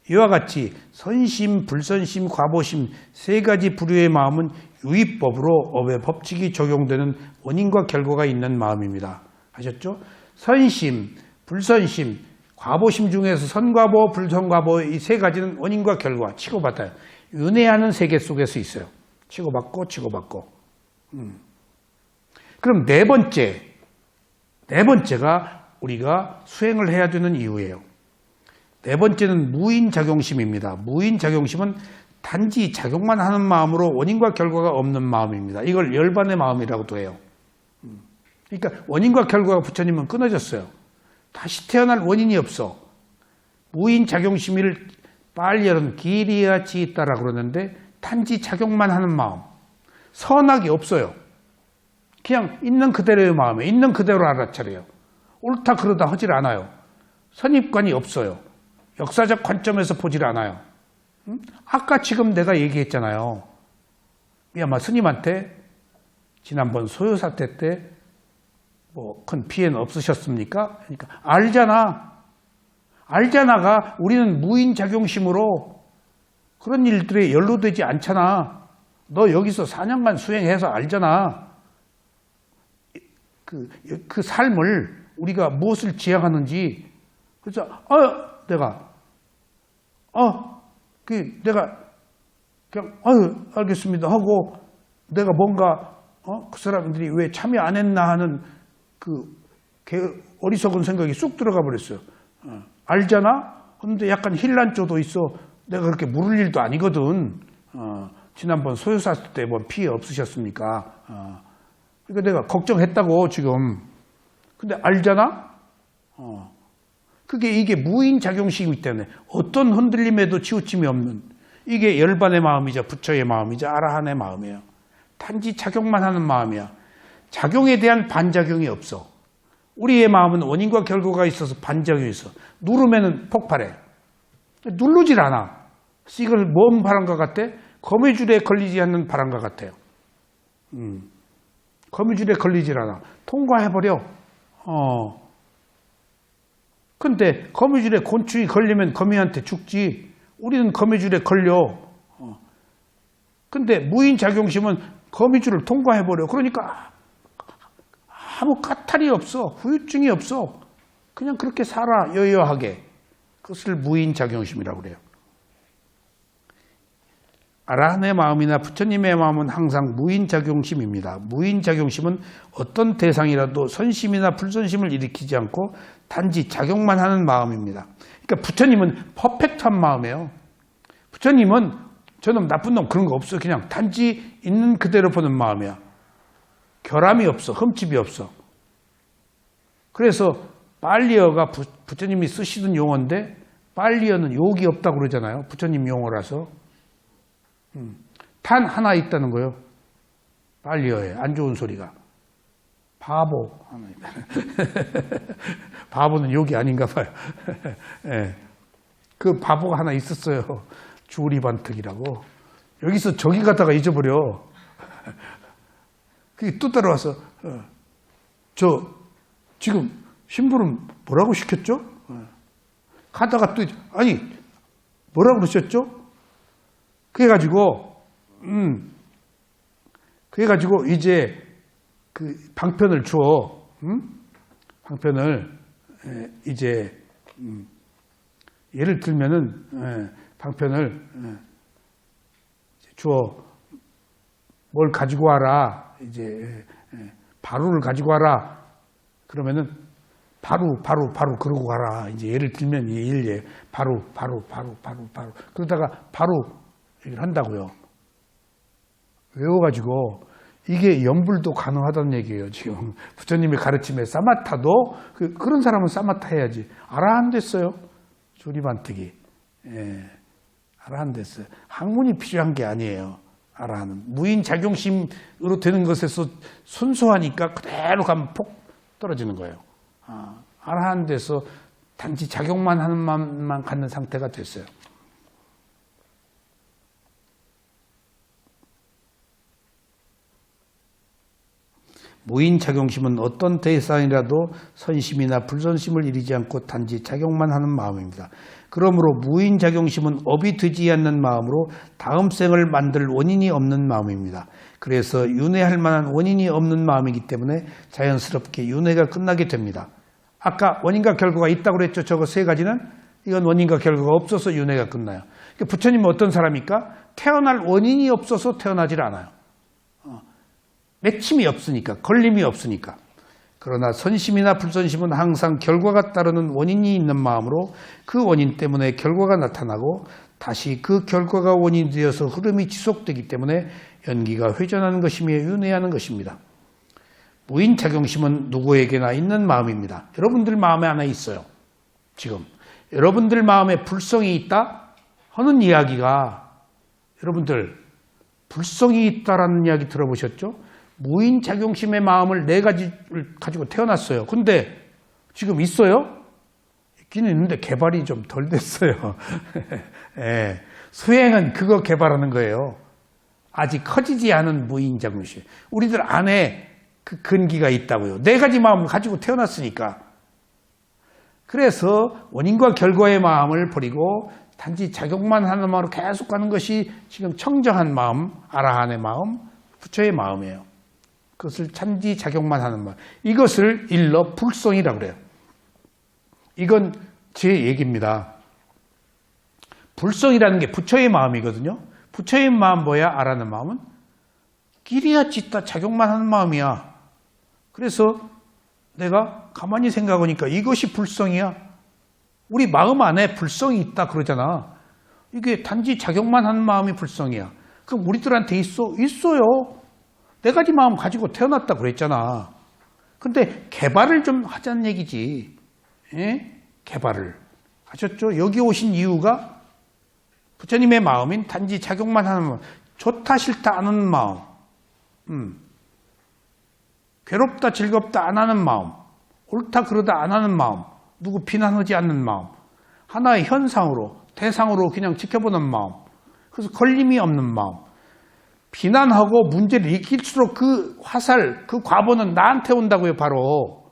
이와 같이 선심, 불선심, 과보심 세 가지 부류의 마음은 유의법으로 업의 법칙이 적용되는 원인과 결과가 있는 마음입니다. 아셨죠? 선심, 불선심, 과보심 중에서 선과보, 불선과보 이 세 가지는 원인과 결과 치고받아요. 윤회하는 세계 속에서 있어요. 치고받고 치고받고. 그럼 네 번째가 우리가 수행을 해야 되는 이유예요. 네 번째는 무인작용심입니다. 무인작용심은 단지 작용만 하는 마음으로 원인과 결과가 없는 마음입니다. 이걸 열반의 마음이라고도 해요. 그러니까 원인과 결과가 부처님은 끊어졌어요. 다시 태어날 원인이 없어. 무인작용심을 빨열은 기리야 지있다라 그러는데 단지 작용만 하는 마음. 선악이 없어요. 그냥 있는 그대로의 마음에 있는 그대로 알아차려요. 옳다 그러다 하질 않아요. 선입관이 없어요. 역사적 관점에서 보질 않아요. 아까 지금 내가 얘기했잖아요. 미얀마 스님한테 지난번 소요 사태 때 뭐 큰 피해는 없으셨습니까? 그러니까 알잖아가 우리는 무인작용심으로 그런 일들에 연루되지 않잖아. 너 여기서 4년간 수행해서 알잖아. 그 삶을 우리가 무엇을 지향하는지. 그래서 내가 그냥 알겠습니다 하고 내가 뭔가 그 사람들이 왜 참여 안 했나 하는 그 어리석은 생각이 쑥 들어가 버렸어요. 알잖아? 근데 약간 힐난조도 있어. 내가 그렇게 물을 일도 아니거든. 지난번 소요사 때 뭐 피해 없으셨습니까? 그러니까 내가 걱정했다고 지금. 근데 알잖아? 이게 무인작용식이기 때문에 어떤 흔들림에도 치우침이 없는 이게 열반의 마음이자 부처의 마음이자 아라한의 마음이에요. 단지 작용만 하는 마음이야. 작용에 대한 반작용이 없어. 우리의 마음은 원인과 결과가 있어서 반작용이 있어. 누르면은 폭발해. 누르질 않아. 이걸 뭔 바람과 같아? 거미줄에 걸리지 않는 바람과 같아요. 거미줄에 걸리질 않아. 통과해버려. 근데 거미줄에 곤충이 걸리면 거미한테 죽지. 우리는 거미줄에 걸려. 근데 무인작용심은 거미줄을 통과해버려. 그러니까 아무 까탈이 없어. 후유증이 없어. 그냥 그렇게 살아, 여여하게. 그것을 무인자경심이라고 그래요. 아라한의 마음이나 부처님의 마음은 항상 무인자경심입니다. 무인자경심은 어떤 대상이라도 선심이나 불선심을 일으키지 않고 단지 작용만 하는 마음입니다. 그러니까 부처님은 퍼펙트한 마음이에요. 부처님은 저놈 나쁜 놈 그런 거 없어. 그냥 단지 있는 그대로 보는 마음이야. 결함이 없어. 흠집이 없어. 그래서 빨리어가 부처님이 쓰시던 용어인데 빨리어는 욕이 없다고 그러잖아요. 부처님 용어라서. 단 하나 있다는 거예요. 빨리어에 안 좋은 소리가. 바보. 바보는 욕이 아닌가 봐요. 네. 그 바보가 하나 있었어요. 주리반특이라고. 여기서 저기 갔다가 잊어버려. 그게 또 따라와서 저 지금 신부름 뭐라고 시켰죠? 가다가 또 아니 뭐라고 그러셨죠? 그래가지고 이제 그 방편을 주어 방편을 이제 예를 들면은 방편을 주어 뭘 가지고 와라 이제 바루를 가지고 와라 그러면은 바로 그러고 가라 이제 예를 들면 일예 바로 그러다가 바로 얘기를 한다고요. 외워가지고 이게 염불도 가능하다는 얘기예요. 지금 부처님의 가르침에 사마타도 그런 사람은 사마타 해야지. 아라한 됐어요. 조리반특이. 아라한 됐어요. 학문이 필요한 게 아니에요. 아라한은 무인작용심으로 되는 것에서 순수하니까 그대로 가면 폭 떨어지는 거예요. 아라한 돼서 단지 작용만 하는 마음만 갖는 상태가 됐어요. 무인작용심은 어떤 대상이라도 선심이나 불선심을 이루지 않고 단지 작용만 하는 마음입니다. 그러므로 무인작용심은 업이 되지 않는 마음으로 다음 생을 만들 원인이 없는 마음입니다. 그래서 윤회할 만한 원인이 없는 마음이기 때문에 자연스럽게 윤회가 끝나게 됩니다. 아까 원인과 결과가 있다고 그랬죠. 저거 세 가지는 이건 원인과 결과가 없어서 윤회가 끝나요. 그러니까 부처님은 어떤 사람입니까? 태어날 원인이 없어서 태어나질 않아요. 맺힘이 없으니까, 걸림이 없으니까. 그러나 선심이나 불선심은 항상 결과가 따르는 원인이 있는 마음으로 그 원인 때문에 결과가 나타나고 다시 그 결과가 원인이 되어서 흐름이 지속되기 때문에 연기가 회전하는 것이며 윤회하는 것입니다. 무인작용심은 누구에게나 있는 마음입니다. 여러분들 마음에 하나 있어요. 지금 여러분들 마음에 불성이 있다 하는 이야기가 여러분들 불성이 있다라는 이야기 들어보셨죠? 무인작용심의 마음을 네 가지를 가지고 태어났어요. 근데 지금 있어요? 있기는 있는데 개발이 좀 덜 됐어요. 예, 수행은 그거 개발하는 거예요. 아직 커지지 않은 무인작용심. 우리들 안에 그 근기가 있다고요. 네 가지 마음을 가지고 태어났으니까. 그래서 원인과 결과의 마음을 버리고 단지 작용만 하는 마음으로 계속 가는 것이 지금 청정한 마음, 아라한의 마음, 부처의 마음이에요. 그것을 단지 작용만 하는 마음. 이것을 일러 불성이라고 그래요. 이건 제 얘기입니다. 불성이라는 게 부처의 마음이거든요. 부처의 마음 뭐야? 아라는 마음은? 끼리야 찢다 작용만 하는 마음이야. 그래서 내가 가만히 생각하니까 이것이 불성이야. 우리 마음 안에 불성이 있다 그러잖아. 이게 단지 작용만 하는 마음이 불성이야. 그럼 우리들한테 있어? 있어요. 네 가지 마음 가지고 태어났다 그랬잖아. 근데 개발을 좀 하자는 얘기지. 예? 개발을. 아셨죠? 여기 오신 이유가 부처님의 마음인 단지 작용만 하는 마음. 좋다 싫다 안 하는 마음. 괴롭다 즐겁다 안 하는 마음. 옳다 그러다 안 하는 마음. 누구 비난하지 않는 마음. 하나의 현상으로 대상으로 그냥 지켜보는 마음. 그래서 걸림이 없는 마음. 비난하고 문제를 일으킬수록 그 화살, 그 과보는 나한테 온다고요. 바로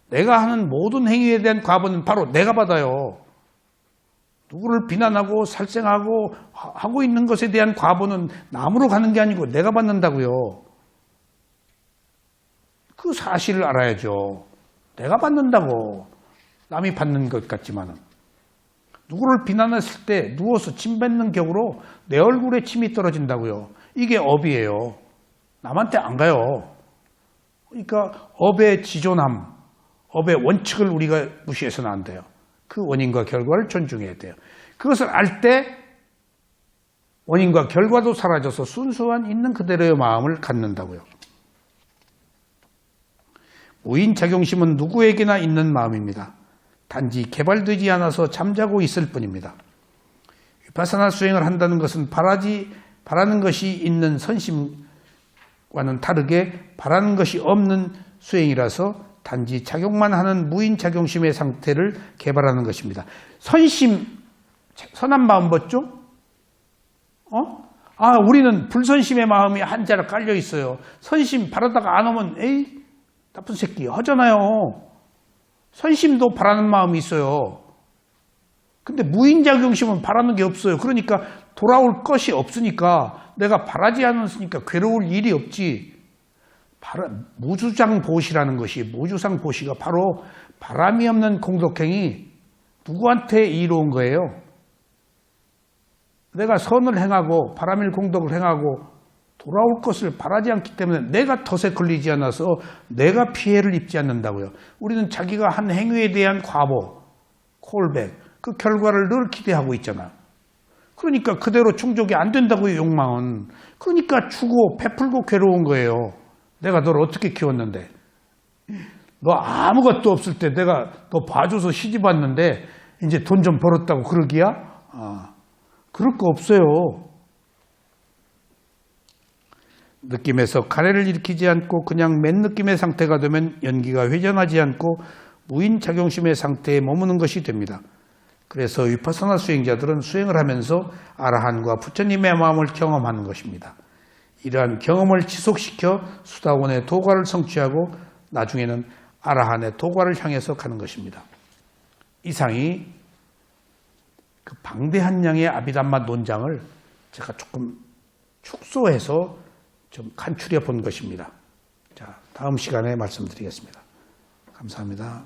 내가 하는 모든 행위에 대한 과보는 바로 내가 받아요. 누구를 비난하고 살생하고 하고 있는 것에 대한 과보는 남으로 가는 게 아니고 내가 받는다고요. 그 사실을 알아야죠. 내가 받는다고 남이 받는 것 같지만은 누구를 비난했을 때 누워서 침 뱉는 격으로 내 얼굴에 침이 떨어진다고요. 이게 업이에요. 남한테 안 가요. 그러니까 업의 지존함, 업의 원칙을 우리가 무시해서는 안 돼요. 그 원인과 결과를 존중해야 돼요. 그것을 알 때 원인과 결과도 사라져서 순수한 있는 그대로의 마음을 갖는다고요. 무인작용심은 누구에게나 있는 마음입니다. 단지 개발되지 않아서 잠자고 있을 뿐입니다. 위파사나 수행을 한다는 것은 바라는 것이 있는 선심과는 다르게 바라는 것이 없는 수행이라서 단지 작용만 하는 무인작용심의 상태를 개발하는 것입니다. 선심, 선한 마음 벗죠? 우리는 불선심의 마음이 한자로 깔려 있어요. 선심 바라다가 안 오면 에이 나쁜 새끼 하잖아요. 선심도 바라는 마음이 있어요. 근데 무인작용심은 바라는 게 없어요. 그러니까 돌아올 것이 없으니까 내가 바라지 않았으니까 괴로울 일이 없지. 무주장보시라는 것이, 무주상보시가 바로 바람이 없는 공덕행이 누구한테 이로운 거예요? 내가 선을 행하고 바람일 공덕을 행하고 돌아올 것을 바라지 않기 때문에 내가 덫에 걸리지 않아서 내가 피해를 입지 않는다고요. 우리는 자기가 한 행위에 대한 과보, 콜백, 그 결과를 늘 기대하고 있잖아. 그러니까 그대로 충족이 안 된다고요, 욕망은. 그러니까 주고 베풀고 괴로운 거예요. 내가 너를 어떻게 키웠는데. 너 아무것도 없을 때 내가 너 봐줘서 시집 왔는데 이제 돈 좀 벌었다고 그러기야? 그럴 거 없어요. 느낌에서 가래를 일으키지 않고 그냥 맨 느낌의 상태가 되면 연기가 회전하지 않고 무인작용심의 상태에 머무는 것이 됩니다. 그래서 위파사나 수행자들은 수행을 하면서 아라한과 부처님의 마음을 경험하는 것입니다. 이러한 경험을 지속시켜 수다원의 도과를 성취하고 나중에는 아라한의 도과를 향해서 가는 것입니다. 이상이 그 방대한 양의 아비담마 논장을 제가 조금 축소해서 좀 간추려 본 것입니다. 자, 다음 시간에 말씀드리겠습니다. 감사합니다.